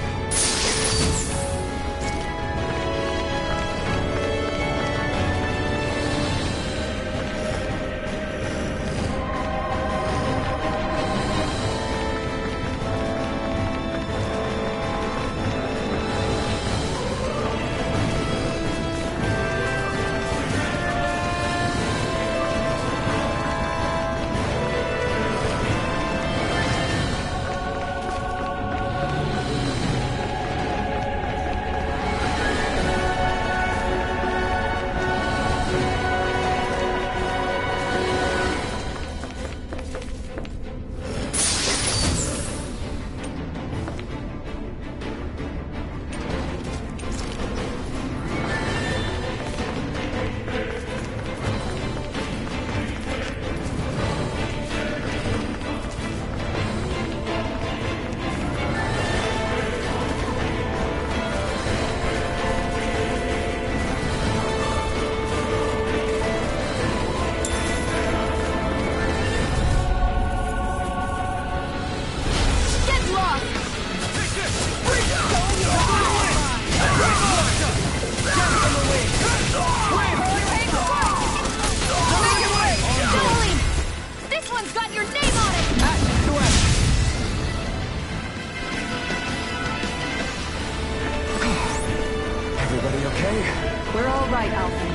We're all right, Alphen.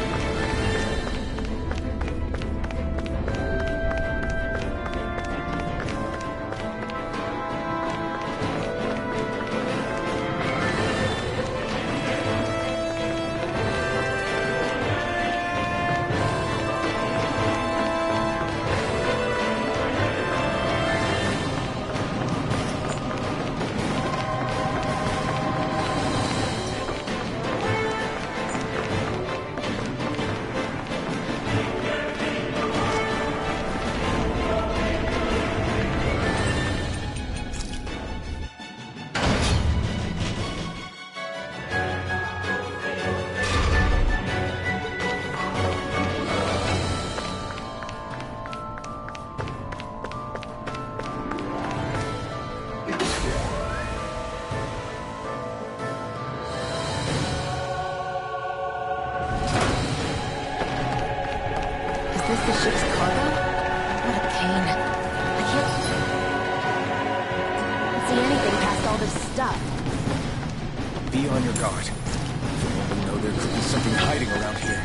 Is this the ship's cargo? What a pain. I can't see anything past all this stuff. Be on your guard. You never know, there could be something hiding around here.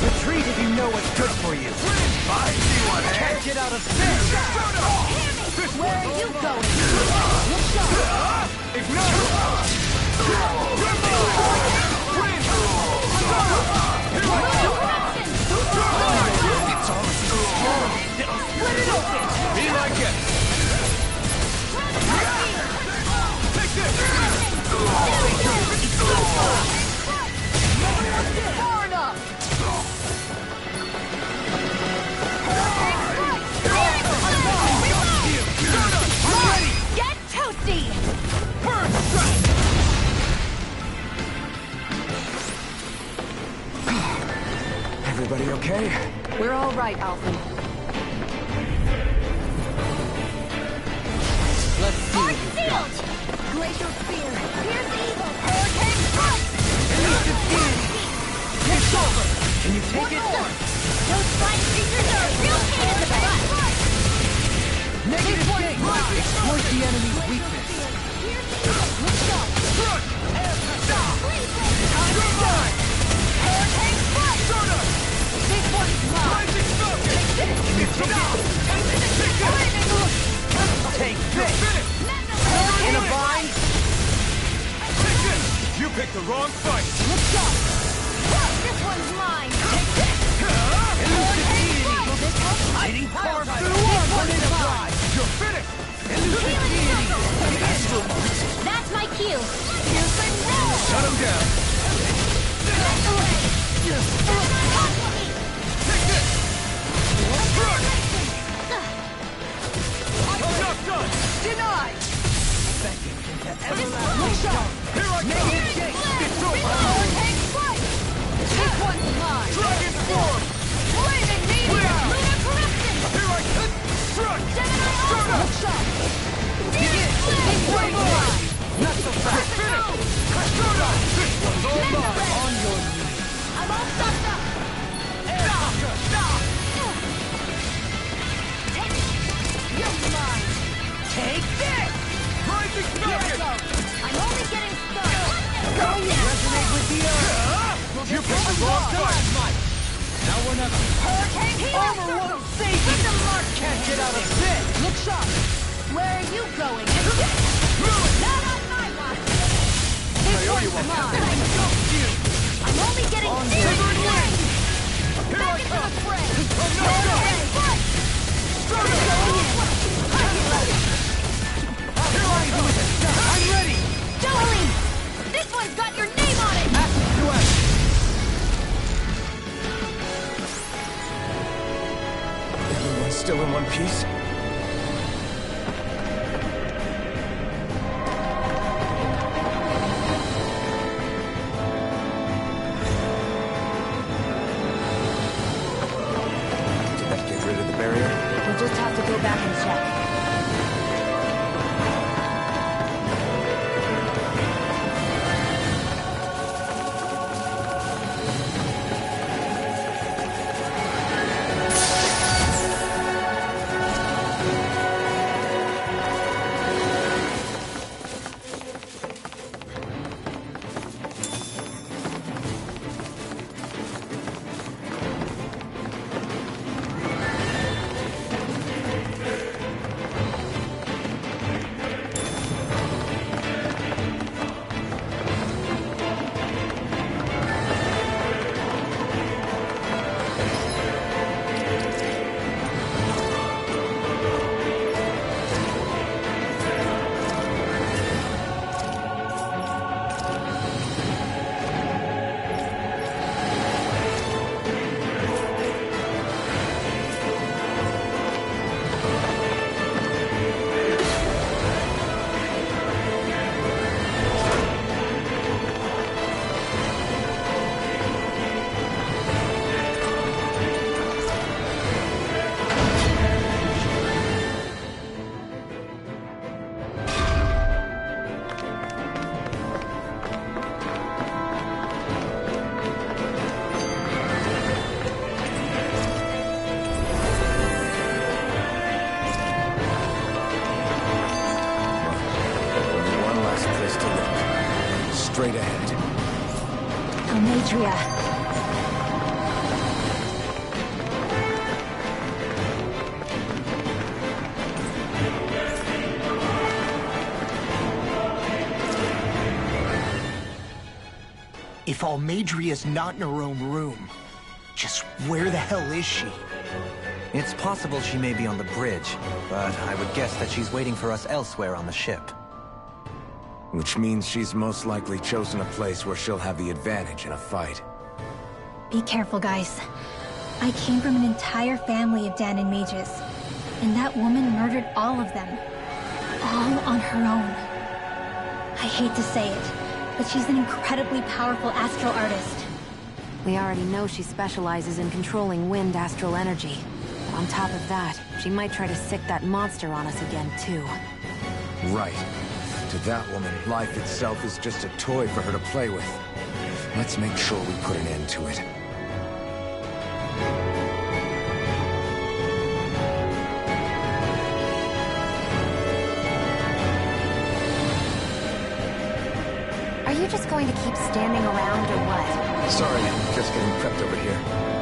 Retreat if you know what's good for you. I see what Can't get out of this. Where are you going? Be like it! Far enough! Get toasty! Burn strike! Everybody okay? We're all right, Alphen. Let's see what you've got. Glacial Spear! Here's evil! Hurricane strike! Elusive deity! It's over! Can you take it? Those flying creatures are a real pain in the butt! Negative gain! Exploit the enemy's weakness! Hurricane strike! This one's mine! Rising Falcon! Take this! In a bind? Take this! You picked the wrong fight! Let's go! This one's mine! Elusive deity! Hiding far through one in a blind! You're finished! Elusive deity! That's my cue! Shut him down! Take this! I'm not done! Denied! Beckoned into everlasting. Here I come! Negative gain! It's over! Hurricane strike! This one's mine! Dragon form! Flaming meteor! Here I come! Strike! Look sharp! Begin! This one's mine! Not so fast! This one's all mine! On your knees! I'm all sucked up! You're mine! Take this! Rising Here I Falcon! go! I'm only getting started! Resonate with the earth! You picked the wrong fight! Now we're not... Hurricane Armor won't save you! Can't get out of this! Look sharp! Where are you going? Not on my watch! This one's mine! I'm only getting started! Here I Into the come! fray! I'm not done! I'm ready! Jolene! This one's got your name on it! Massive duet! Everyone's still in one piece? Did that get rid of the barrier? We'll just have to go back and check. Straight ahead. Almeidria. If Almeidria's not in her own room, just where the hell is she? It's possible she may be on the bridge, but I would guess that she's waiting for us elsewhere on the ship. Which means she's most likely chosen a place where she'll have the advantage in a fight. Be careful, guys. I came from an entire family of Dahnan mages, and that woman murdered all of them. All on her own. I hate to say it, but she's an incredibly powerful astral artist. We already know she specializes in controlling wind astral energy. But on top of that, she might try to sick that monster on us again, too. Right. To that woman, life itself is just a toy for her to play with. Let's make sure we put an end to it. Are you just going to keep standing around, or what? Sorry, just getting prepped over here.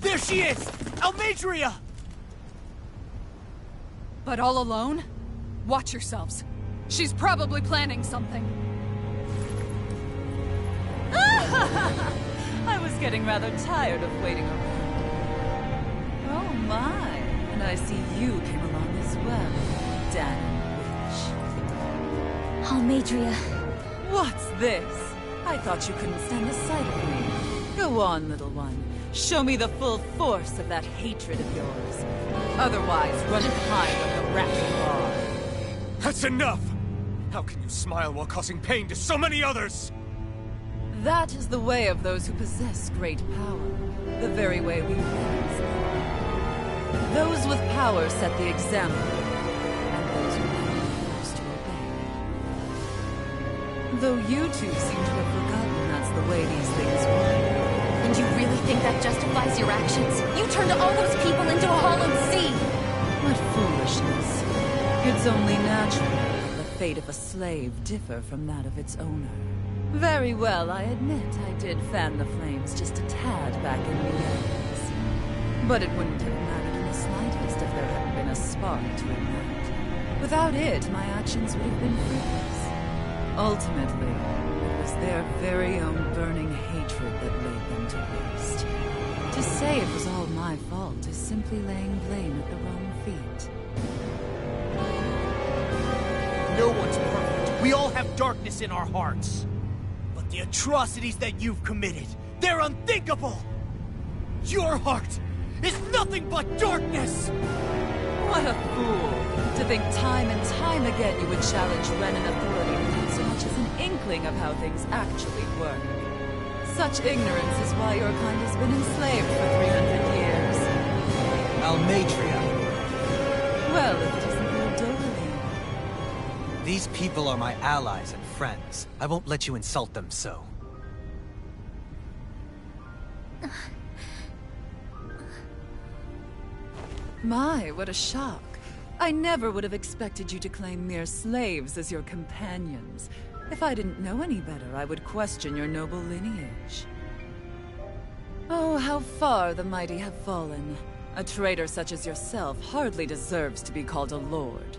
There she is! Almeidrea! But all alone? Watch yourselves. She's probably planning something. I was getting rather tired of waiting around. Oh my, and I see you came along as well, Danon Witch. Almeidrea. What's this? I thought you couldn't stand the sight of me. Go on, little one. Show me the full force of that hatred of yours. Otherwise, run and hide on the rack you are. That's enough! How can you smile while causing pain to so many others? That is the way of those who possess great power. The very way we raise them. Those with power set the example, and those without are forced to obey. Though you two seem to have forgotten that's the way these things work. And you really think that justifies your actions? You turned all those people into a hollow sea! What foolishness. It's only natural that the fate of a slave differ from that of its owner. Very well, I admit I did fan the flames just a tad back in the years. But it wouldn't have mattered in the slightest if there hadn't been a spark to ignite. Without it, my actions would have been fruitless. Ultimately, it was their very own burning hatred that laid them to waste. To say it was all my fault is simply laying blame at the wrong feet. No one's perfect. We all have darkness in our hearts. But the atrocities that you've committed, they're unthinkable! Your heart is nothing but darkness! What a fool! To think time and time again you would challenge Renan authority without so much as an inkling of how things actually work. Such ignorance is why your kind has been enslaved for 300 years. Almeidrea. Well, if it isn't Lord Dohalim. These people are my allies and friends. I won't let you insult them so. My, what a shock. I never would have expected you to claim mere slaves as your companions. If I didn't know any better, I would question your noble lineage. Oh, how far the mighty have fallen. A traitor such as yourself hardly deserves to be called a lord.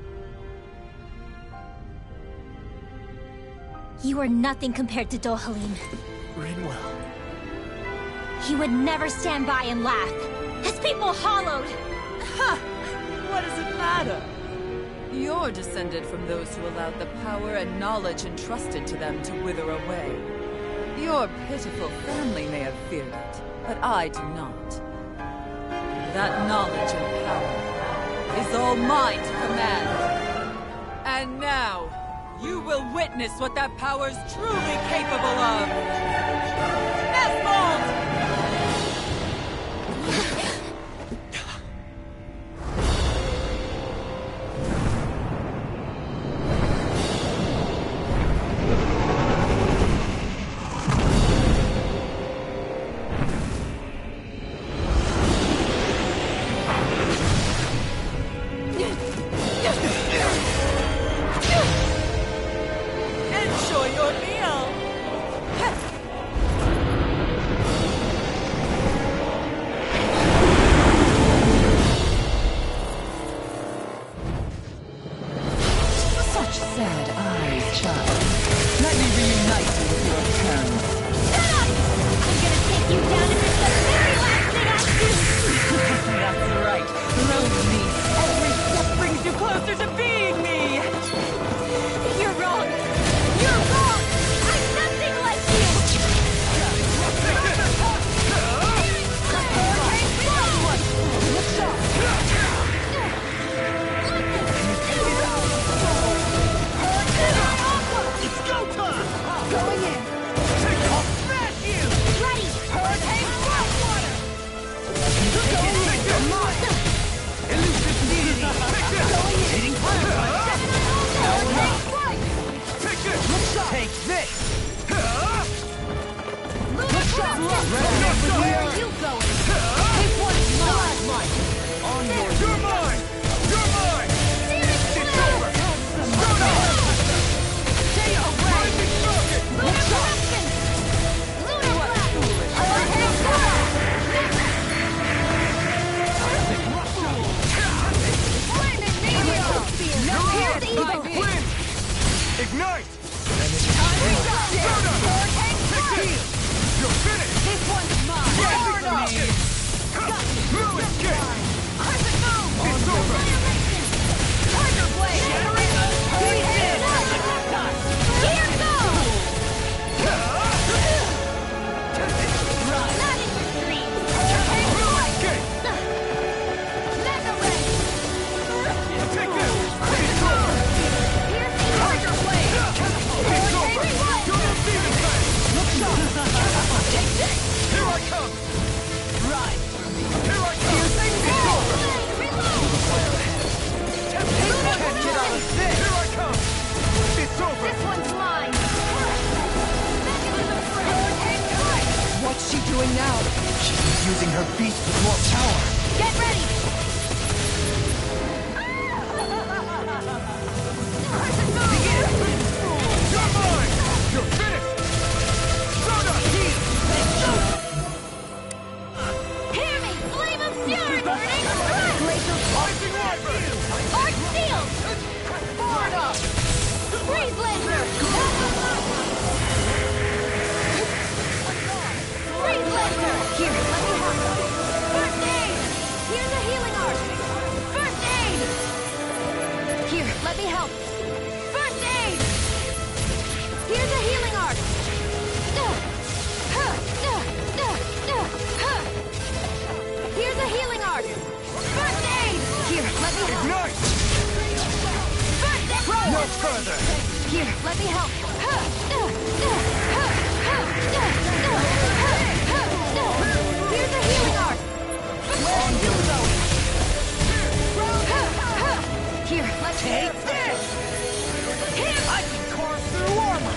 You are nothing compared to Dohalim. Rinwell. He would never stand by and laugh. His people hollowed! Ha! What does it matter? You're descended from those who allowed the power and knowledge entrusted to them to wither away. Your pitiful family may have feared it, but I do not. That knowledge and power is all mine to command. And now, you will witness what that power's truly capable of. Nesbold! Enjoy your meal! Such sad eyes, child. Let me reunite you with your parents. Shut up! I'm gonna take you down if it's the very last thing I do! That's right. Roll me. Every step brings you closer to being me! You're wrong! You're wrong! I'm nothing like you! It's go time! Going in! Ignite! You're finished! This one's mine! Hard up! Lewis kick! Crescent move! It's over! Tiger blade! He's in! Here goes! Not in your dreams! Lewis kick! Mega Ray! Take this! It's over! Tiger blade! It's over! Double demon blade! Take this! Here I come! Right! Here I come! It's over! Can't get out of this! Here I come! It's over! This one's mine! What's she doing now? She's using her beast with more power. Get ready! You're mine! You're finished! Soda! Hear me! Flame of Fury! Burning Strike! Rising Wyvern! Arch Steel! Forward up! Freeze Laser! Freeze Laser! Here, let me help. First aid! Here's a healing art! First aid! Here, let me help. First aid! Here's a healing art! Here's a healing art! First aid! Here, let me help. Ignite! First aid! No further! Here, let me help. Here's a healing art. On you go! Here, let's Take this! I can carve through armor!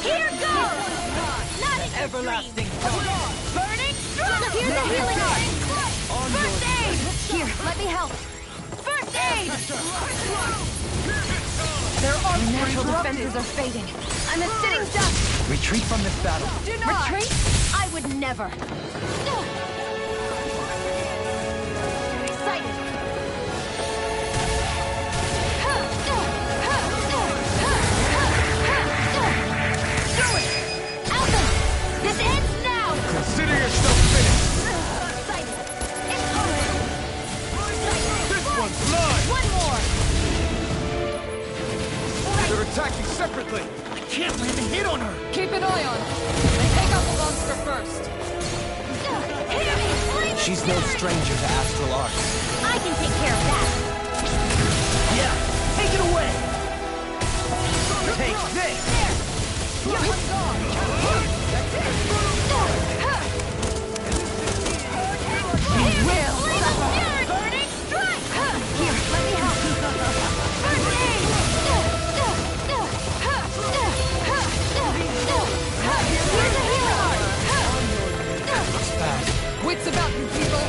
Here goes! Not in your Everlasting dreams. fire! Burning strike! Here's a healing art. First aid! Here, let me help. First aid! Their arms Natural defenses are fading. I'm a sitting duck. Retreat from this battle. Retreat? I would never. Excited. Do it! Alpha! This ends now! Consider yourself finished! Excited. It's coming. This one's mine! One more. They're attacking separately! I can't land a hit on her. Keep an eye on her. Take out the monster first. Hear me! Flame of She's no Fury! stranger to astral arts. I can take care of that. Yeah, take it away. Take this. You're gone. You will. Flame of Fury! Burning strike! Here, let me help. First aid! Here's a healing art. Wits about you, people.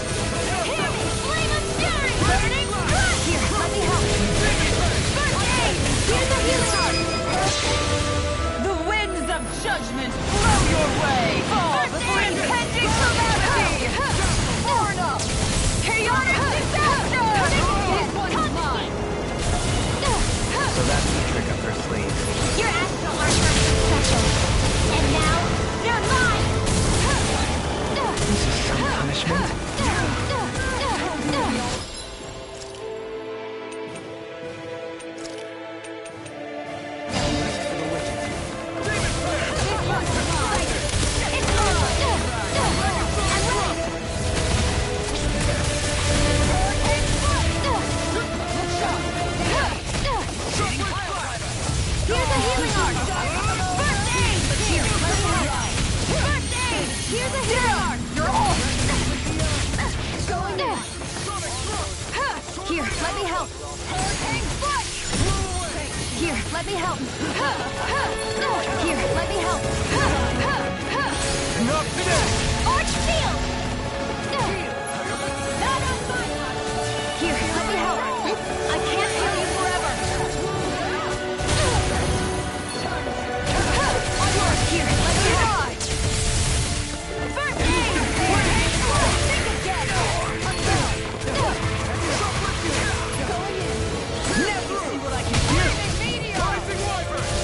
Hear me! Flame of Fury! Burning strike! Here, let me help. First aid! Here's a healing art. The winds of judgment blow your way. Fall before impending calamity. Born up. Chaotic disaster. This one's mine. So that's the trick up her sleeve. Your astral arts are special. And now, they're mine! This is some punishment. Here's a healing art! First aid! Here, let me help. First aid! Here's a healing art! You're all. Going in! Here, let me help. Here, let me help. Here, let me help. Not today! Arch Shield! Here, let me help. I can't heal you forever. Here, let me help. First aid! Think again! Going in. Never see what I can do. Rising Wyvern!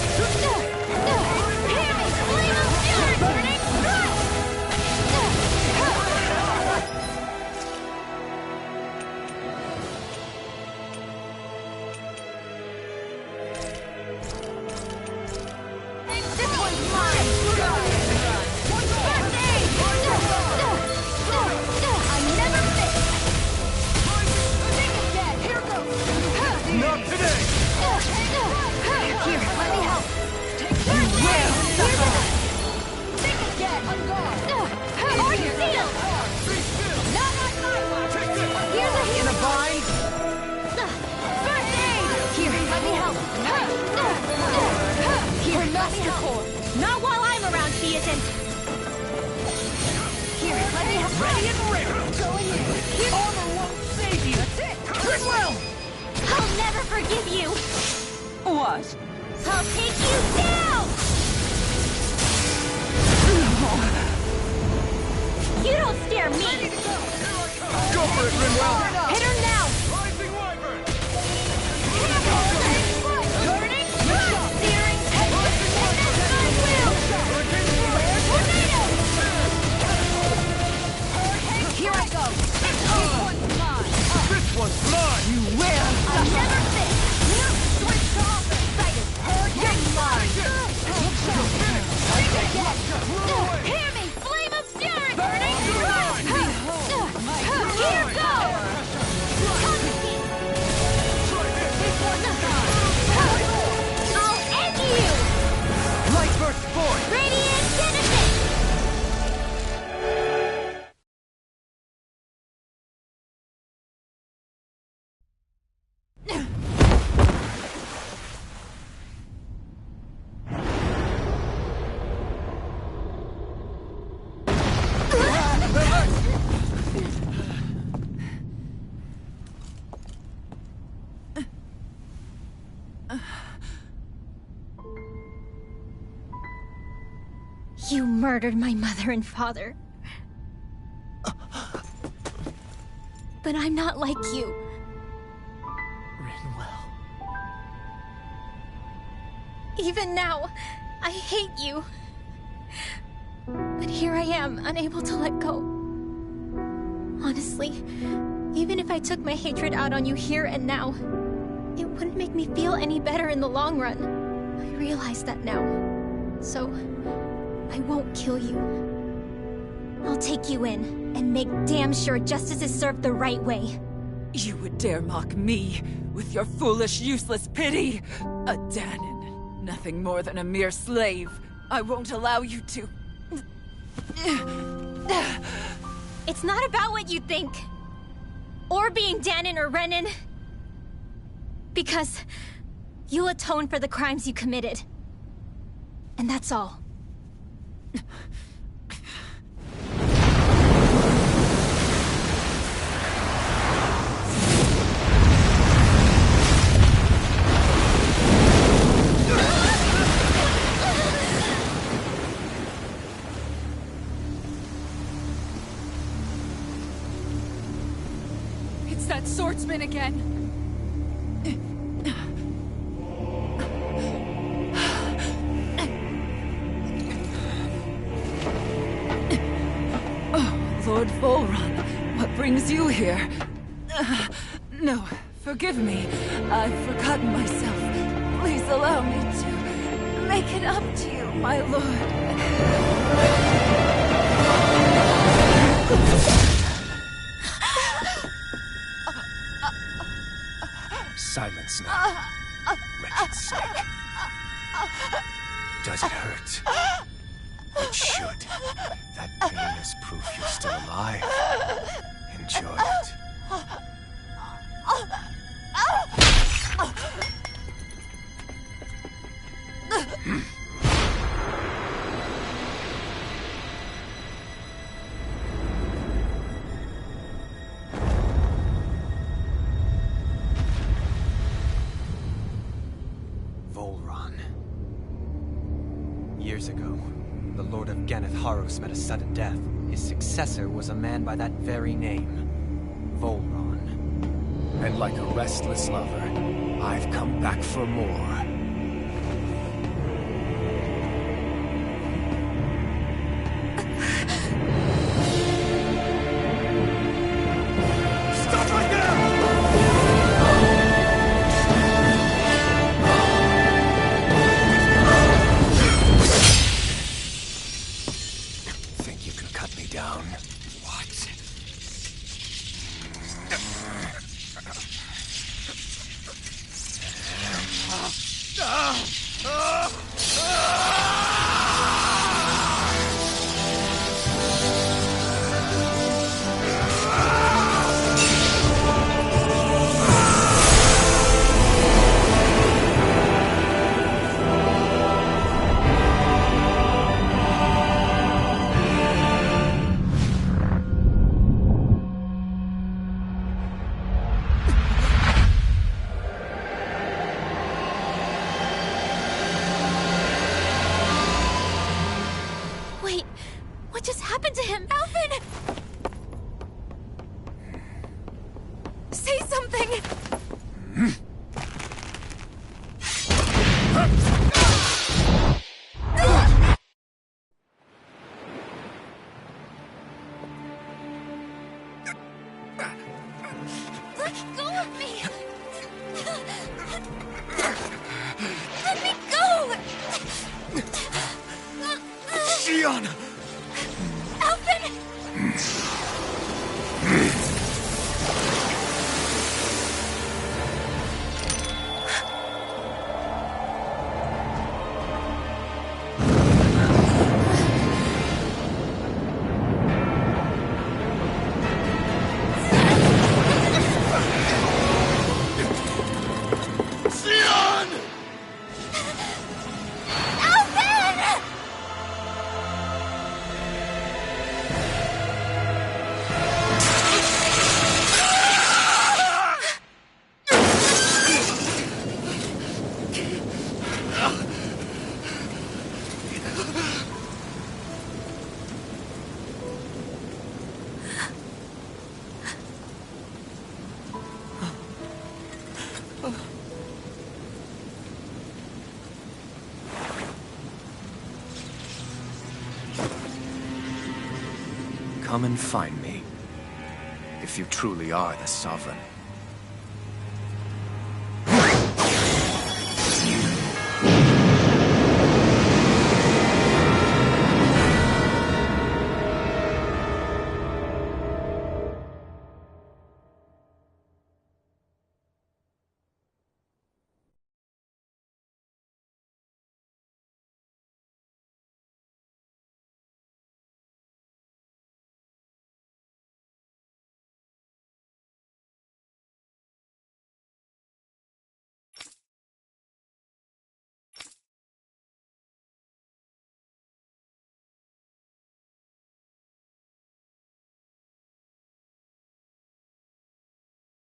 Ready and ready! Going in! Armor won't save you! That's it! Rinwell! I'll never forgive you! What? I'll take you down! You don't scare me! Go for it, Rinwell! Hit her now! Rising Wyvern! Burning Blast! Searing Tempest! And then my will! Tornado! Here I go! This one's mine! This one's mine! You will! I'll never finish! Switch off! Excited! You're mine! Hear me! Flame of Fury! Burning Blast! Here goes! I'll end you! Light burst forth! Radiant Genesis! You murdered my mother and father. But I'm not like you. Rinwell. Even now, I hate you. But here I am, unable to let go. Honestly, even if I took my hatred out on you here and now, it wouldn't make me feel any better in the long run. I realize that now. So, I won't kill you. I'll take you in and make damn sure justice is served the right way. You would dare mock me with your foolish, useless pity? A Dahnan, nothing more than a mere slave. I won't allow you to... It's not about what you think. Or being Dahnan or Renan. Because you'll atone for the crimes you committed. And that's all. It's that swordsman again. Lord Volron, what brings you here? No, forgive me. I've forgotten myself. Please allow me to make it up to you, my lord. Silence now, wretched snake. Does it hurt? It should. That pain is proof you're still alive. Enjoy it. Volron. Years ago, the Lord of Ganeth Haros met a sudden death. His successor was a man by that very name, Volron. And like a restless lover, I've come back for more. Stop right there! Think you can cut me down? What? Let go of me! Let me go! Shionne! Alvin! Shionne! Alvin! Come and find me, if you truly are the Sovereign.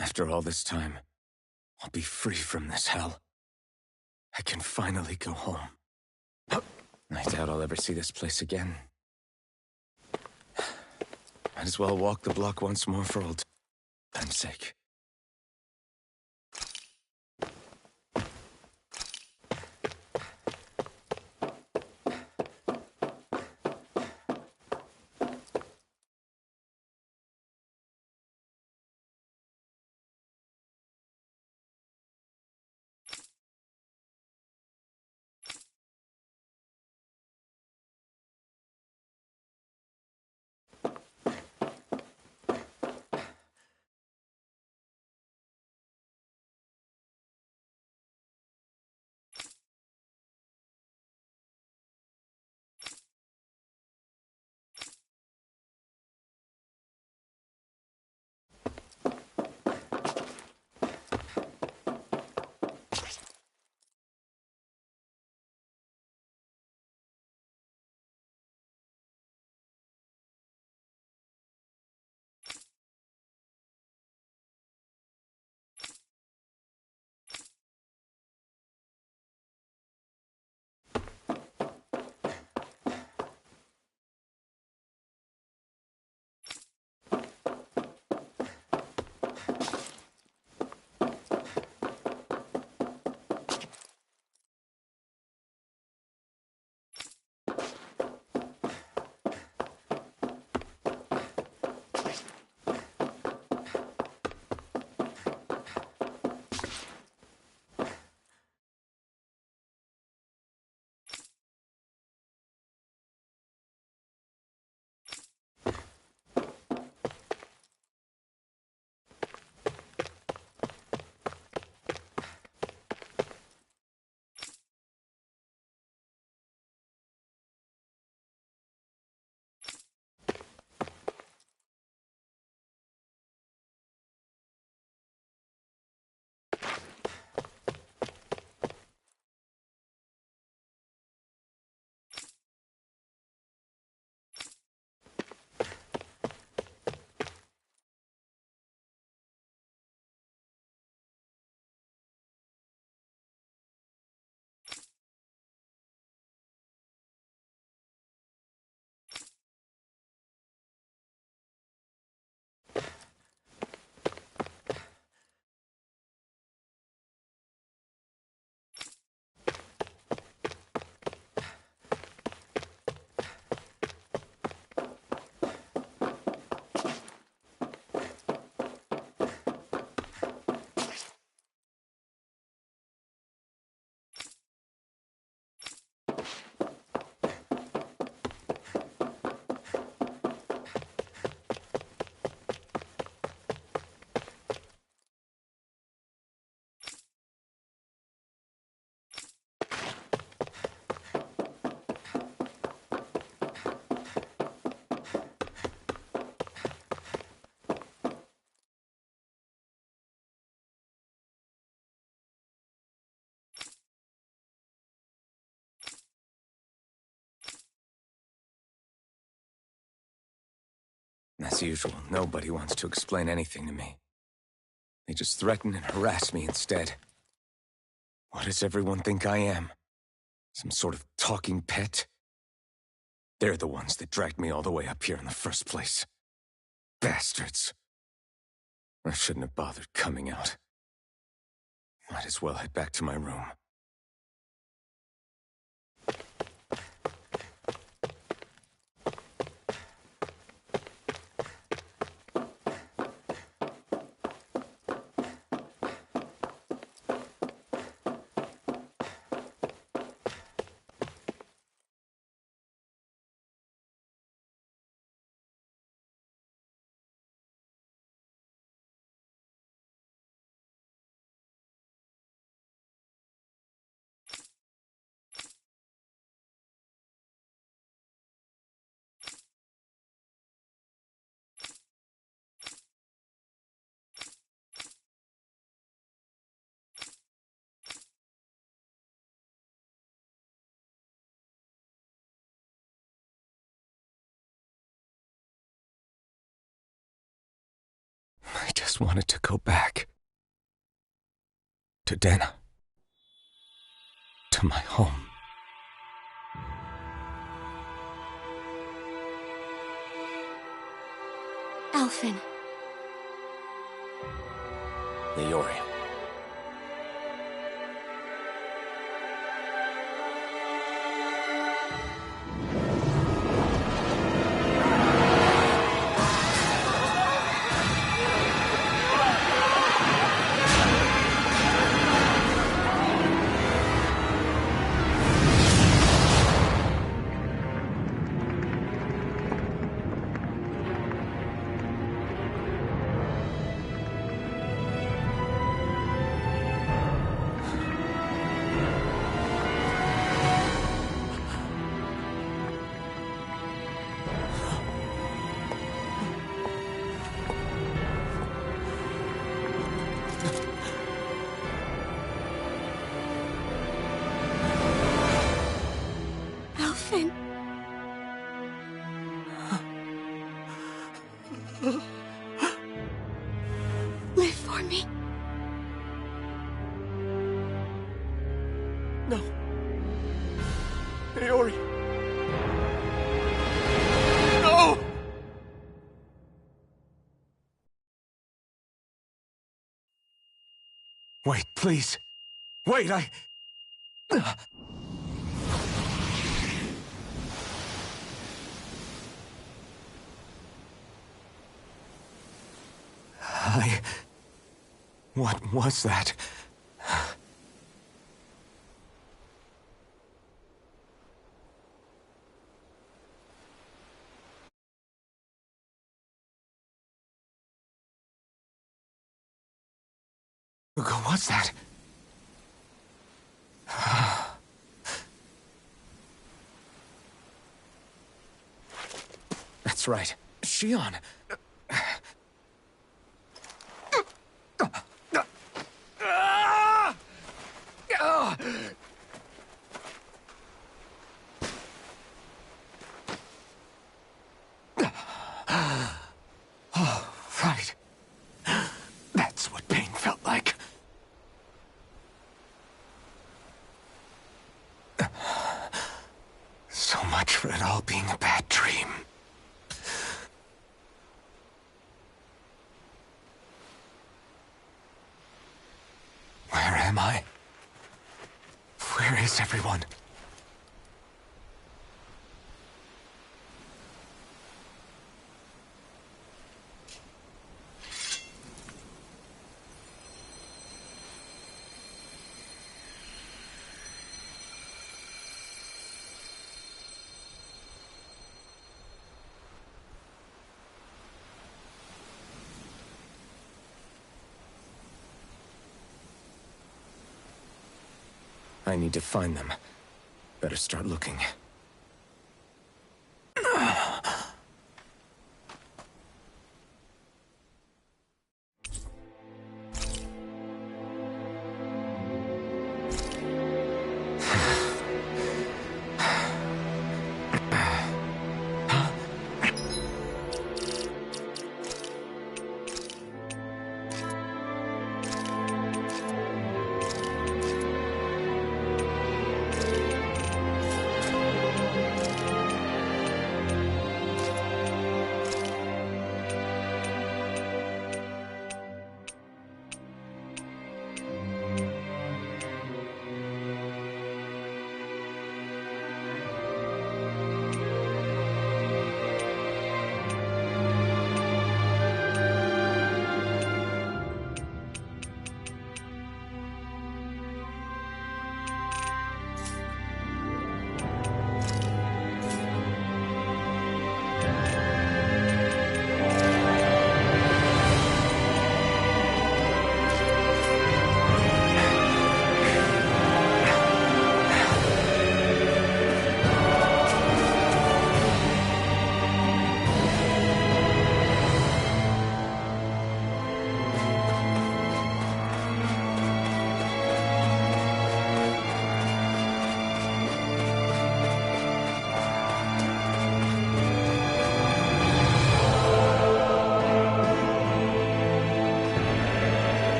After all this time, I'll be free from this hell. I can finally go home. I doubt I'll ever see this place again. Might as well walk the block once more for old time's sake. As usual, nobody wants to explain anything to me. They just threaten and harass me instead. What does everyone think I am? Some sort of talking pet? They're the ones that dragged me all the way up here in the first place. Bastards. I shouldn't have bothered coming out. Might as well head back to my room. I just wanted to go back. To Dana. To my home. Alphen. Leori. Alphen. Live for me. No. Leori. No! Wait, please. Wait, I... What was that? What was that? That's right. Shion. Oh, right. That's what pain felt like. So much for it all being a bad dream. Where am I? Where is everyone? I need to find them. Better start looking.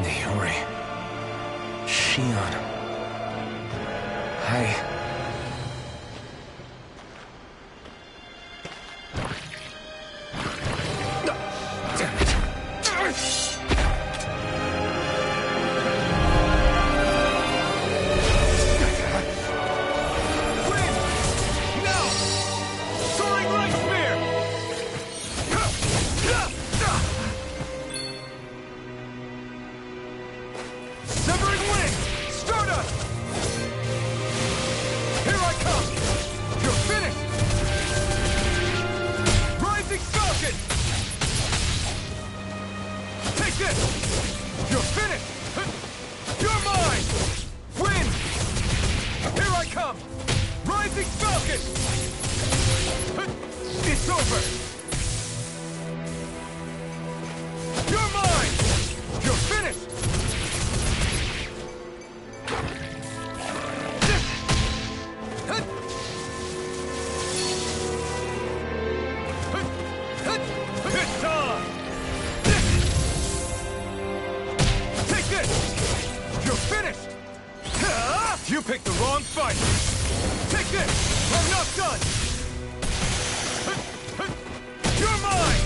Naori. Shion. Hi. Damn it. You picked the wrong fight! Take this! I'm not done! You're mine!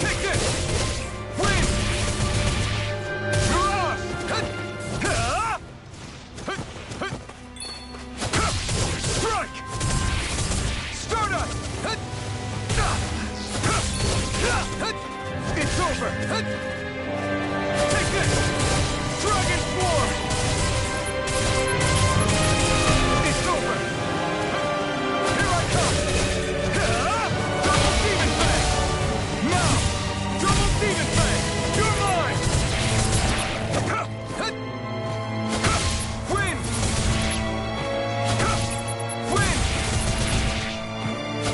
Take this! Win! You're ours! Strike! Stardust! It's over! Take this! Dragon Form! It's over! Here I come! Double Demon Fang! Now! Double Demon Fang! You're mine! Win! Win!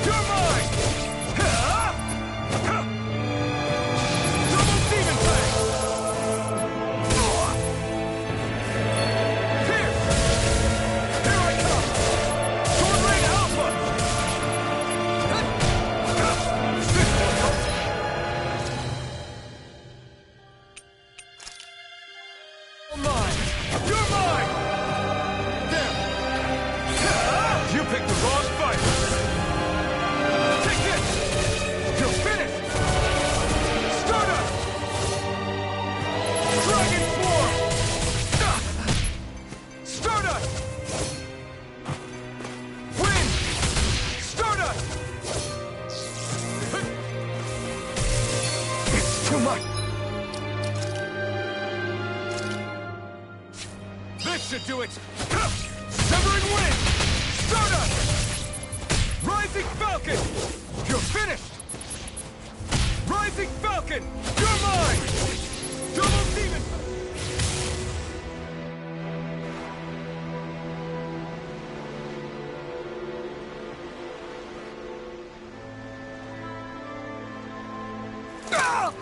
You're mine! Double Demon Fang! Should do it! Severing Wind! Stardust! Rising Falcon! You're finished! Rising Falcon! You're mine! Double Demon! Ah!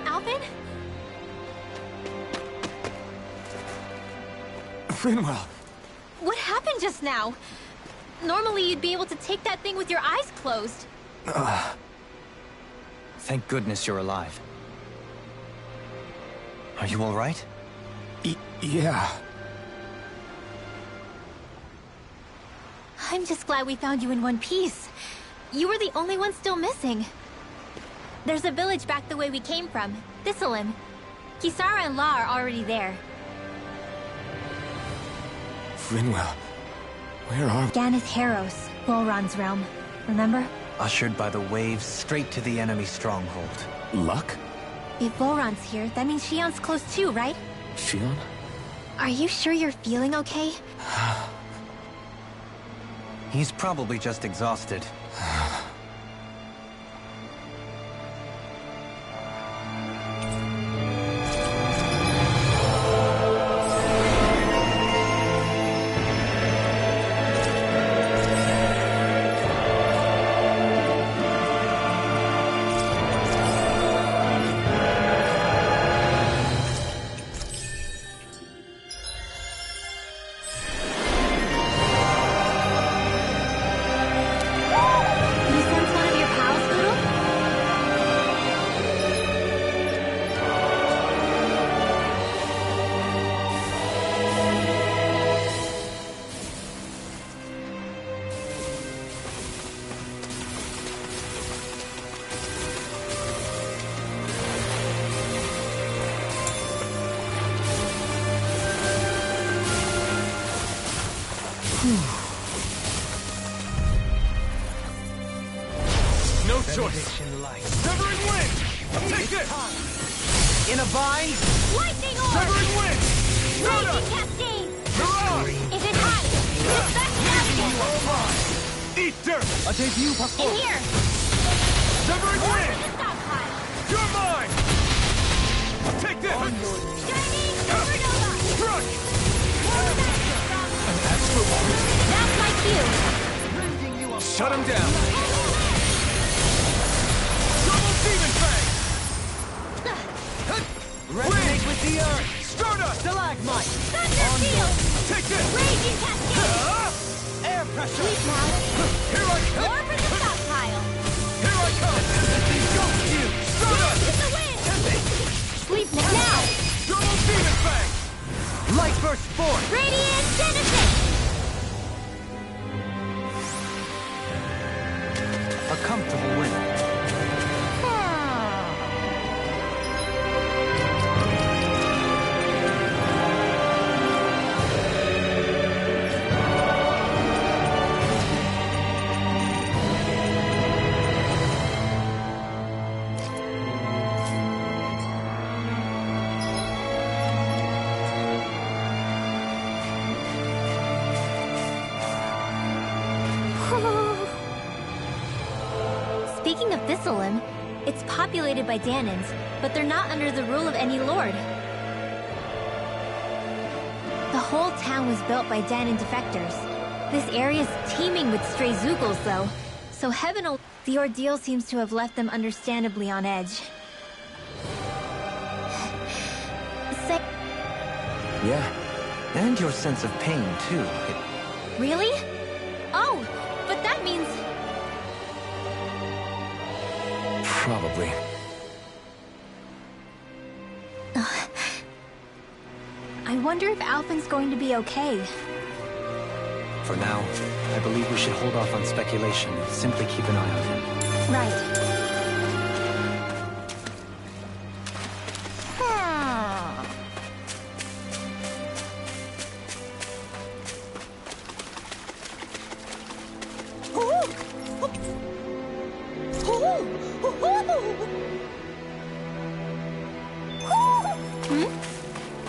Alvin? Rinwell! What happened just now? Normally you'd be able to take that thing with your eyes closed. Thank goodness you're alive. Are you all right? Yeah. I'm just glad we found you in one piece. You were the only one still missing. There's a village back the way we came from, Thistleim. Kisara and La are already there. Rinwell, where are we? Ganeth Haros, Volron's realm. Remember? Ushered by the waves straight to the enemy stronghold. Luck? If Volron's here, that means Shion's close too, right? Shion? Are you sure you're feeling okay? He's probably just exhausted. choice! Severing Wind! Take it! In a bind! Lightning Orb! Severing Wind! Raging Cascade! Mirage! If it hides, it's back down! Eat dirt! In here! Severing Or Wind! in the stockpile! You're mine! Take this! Shining Supernova! Crush! That's my cue! Shut him down! Double Demon Fang! Resonate with the earth! Stardust! Stalagmite! Thunder Field! Take this! Raging Cascade! Air pressure! Sleep now! Here I come! Or for the stockpile! Here I come! Ghost you! Stardust! With the wind! Sleep now! Double Demon Fang! Light burst forth! Radiant Genesis! A comfortable win. Speaking of Thistlelim, it's populated by Danans, but they're not under the rule of any lord. The whole town was built by Danan defectors. This area's teeming with stray Zeugles, though, so the ordeal seems to have left them understandably on edge. Yeah. And your sense of pain, too. Really? Oh, but that means... Probably. I wonder if Alphen's going to be okay. For now, I believe we should hold off on speculation and simply keep an eye on him. Right.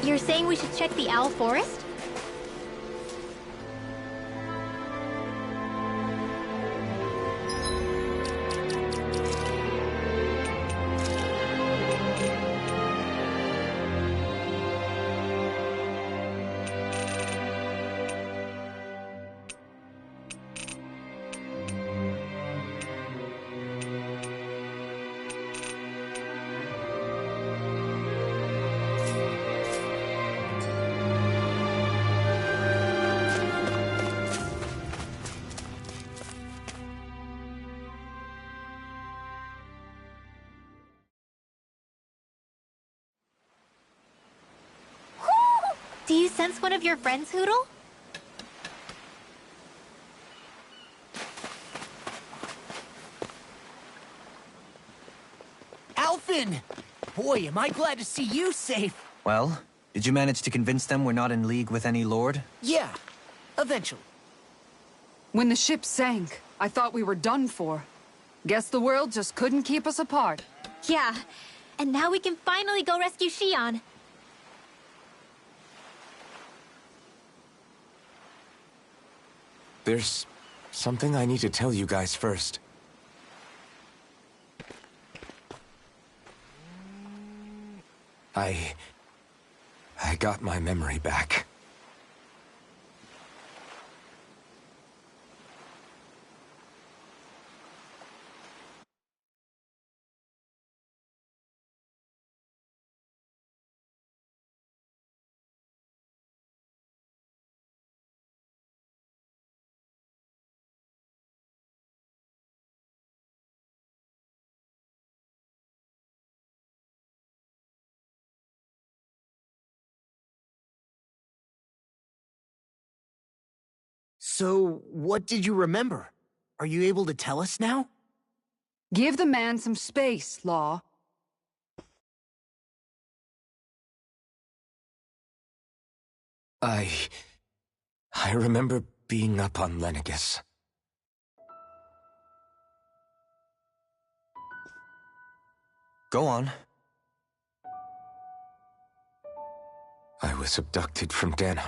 You're saying we should check the Owl Forest? Do you sense one of your friends, Hootle? Alphen! Boy, am I glad to see you safe. Well, did you manage to convince them we're not in league with any lord? Yeah, eventually. When the ship sank, I thought we were done for. Guess the world just couldn't keep us apart. Yeah, and now we can finally go rescue Xion. There's something I need to tell you guys first. I got my memory back. So, what did you remember? Are you able to tell us now? Give the man some space, Law. I remember being up on Lenegis. Go on. I was abducted from Dano.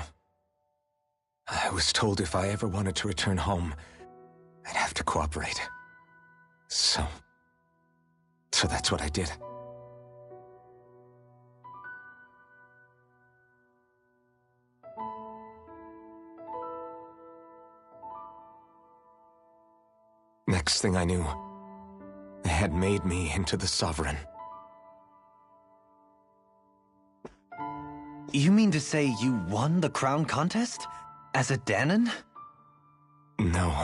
I was told if I ever wanted to return home, I'd have to cooperate. So that's what I did. Next thing I knew, they had made me into the Sovereign. You mean to say you won the crown contest? As a Dahnan? No.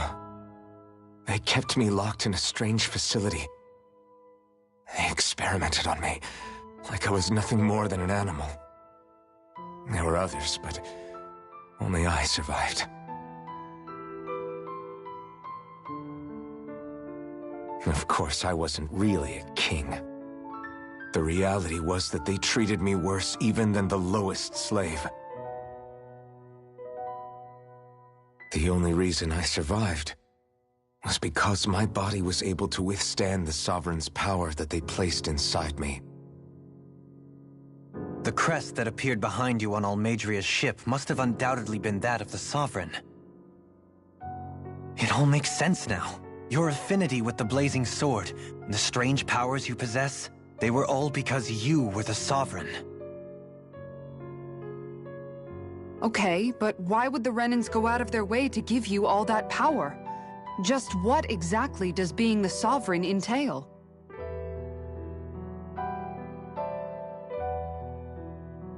They kept me locked in a strange facility. They experimented on me, like I was nothing more than an animal. There were others, but only I survived. Of course, I wasn't really a king. The reality was that they treated me worse even than the lowest slave. The only reason I survived was because my body was able to withstand the Sovereign's power that they placed inside me. The crest that appeared behind you on Almeidria's ship must have undoubtedly been that of the Sovereign. It all makes sense now. Your affinity with the Blazing Sword, and the strange powers you possess, they were all because you were the Sovereign. Okay, but why would the Renans go out of their way to give you all that power? Just what exactly does being the Sovereign entail?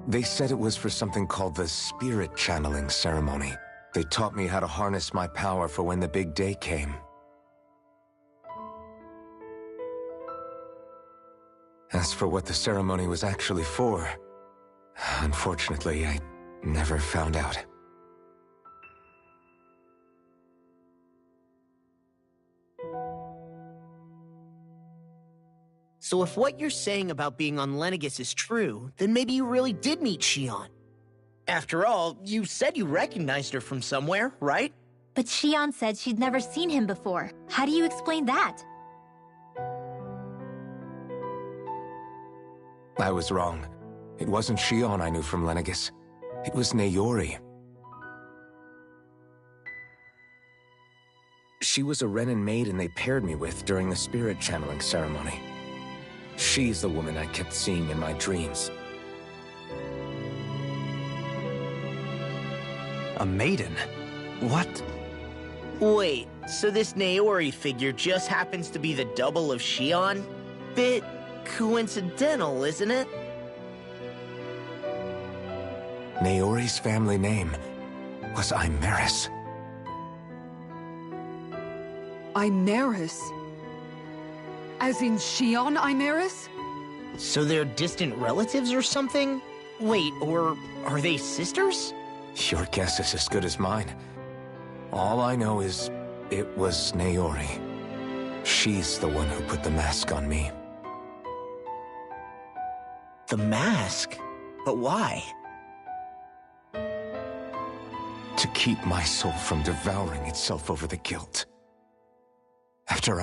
They said it was for something called the Spirit Channeling Ceremony. They taught me how to harness my power for when the big day came. As for what the ceremony was actually for, unfortunately, I never found out. So if what you're saying about being on Lenegis is true, then maybe you really did meet Shionne. After all, you said you recognized her from somewhere, right? But Shionne said she'd never seen him before. How do you explain that? I was wrong. It wasn't Shionne I knew from Lenegis. It was Naori. She was a Renan maiden they paired me with during the spirit channeling ceremony. She's the woman I kept seeing in my dreams. A maiden? What? Wait, so this Naori figure just happens to be the double of Shionne? Bit coincidental, isn't it? Naori's family name was Imerys. Imerys? As in Shionne Imerys? So they're distant relatives or something? Wait, or are they sisters? Your guess is as good as mine. All I know is it was Naori. She's the one who put the mask on me. The mask? But why? To keep my soul from devouring itself over the guilt. After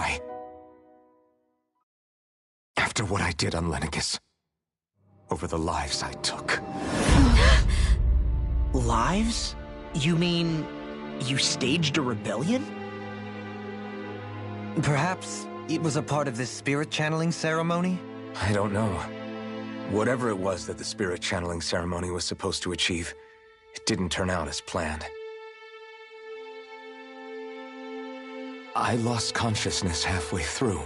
what I did on Lenegis. Over the lives I took. Lives? You mean you staged a rebellion? Perhaps it was a part of this spirit channeling ceremony? I don't know. Whatever it was that the spirit channeling ceremony was supposed to achieve, it didn't turn out as planned. I lost consciousness halfway through.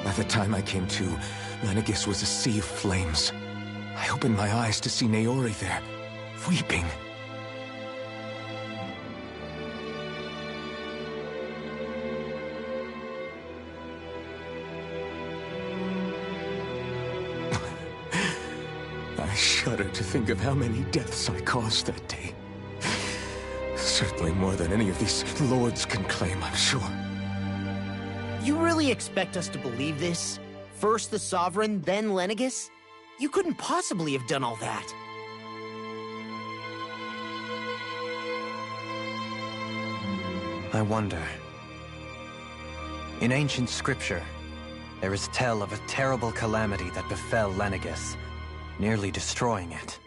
By the time I came to, Lenegis was a sea of flames. I opened my eyes to see Naori there, weeping. I shudder to think of how many deaths I caused that day. Certainly more than any of these lords can claim, I'm sure. You really expect us to believe this? First the Sovereign, then Lenegis? You couldn't possibly have done all that. I wonder. In ancient scripture, there is tale of a terrible calamity that befell Lenegis, nearly destroying it.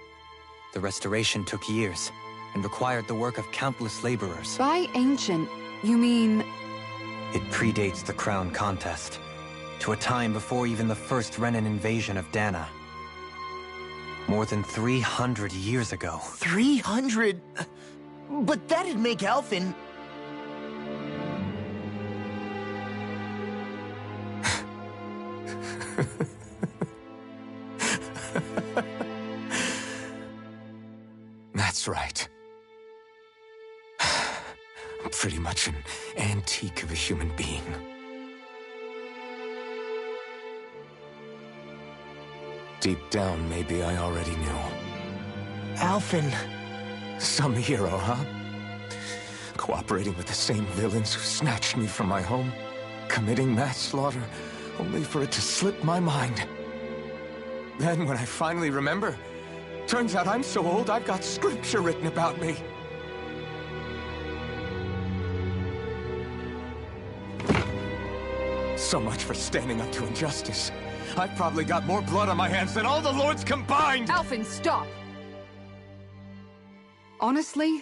The restoration took years, and required the work of countless laborers. By ancient, you mean... It predates the crown contest, to a time before even the first Renan invasion of Dana. More than 300 years ago. 300? But that'd make Alphen... That's right. I'm pretty much an antique of a human being. Deep down, maybe I already knew. Alphen... Some hero, huh? Cooperating with the same villains who snatched me from my home, committing mass slaughter, only for it to slip my mind. Then, when I finally remember, turns out I'm so old I've got scripture written about me. So much for standing up to injustice. I've probably got more blood on my hands than all the lords combined! Alphen, stop! Honestly,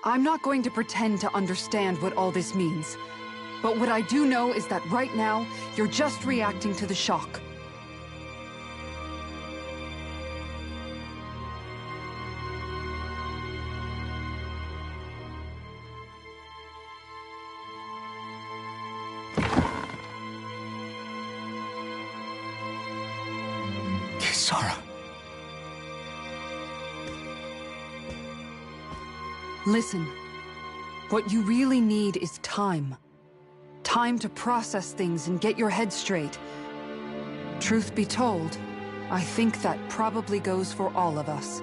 I'm not going to pretend to understand what all this means. But what I do know is that right now, you're just reacting to the shock. Kisara. Listen, what you really need is time. Time to process things and get your head straight. Truth be told, I think that probably goes for all of us.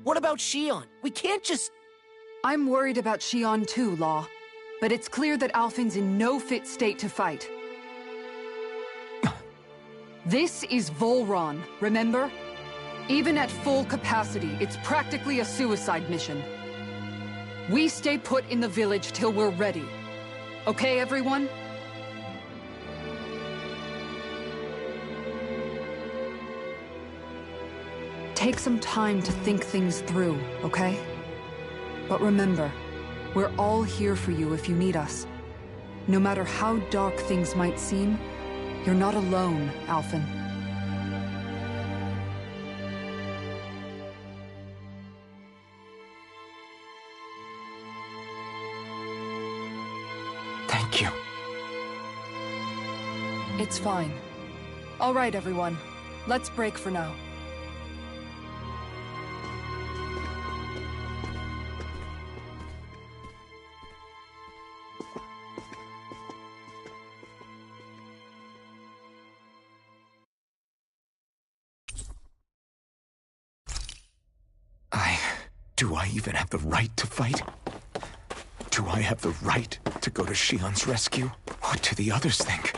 What about Shion? We can't just... I'm worried about Shion too, Law. But it's clear that Alphen's in no fit state to fight. This is Volron, remember? Even at full capacity, it's practically a suicide mission. We stay put in the village till we're ready. Okay, everyone? Take some time to think things through, okay? But remember, we're all here for you if you need us. No matter how dark things might seem, you're not alone, Alphen. Thank you. It's fine. All right, everyone. Let's break for now. Do I even have the right to fight? Do I have the right to go to Shion's rescue? What do the others think?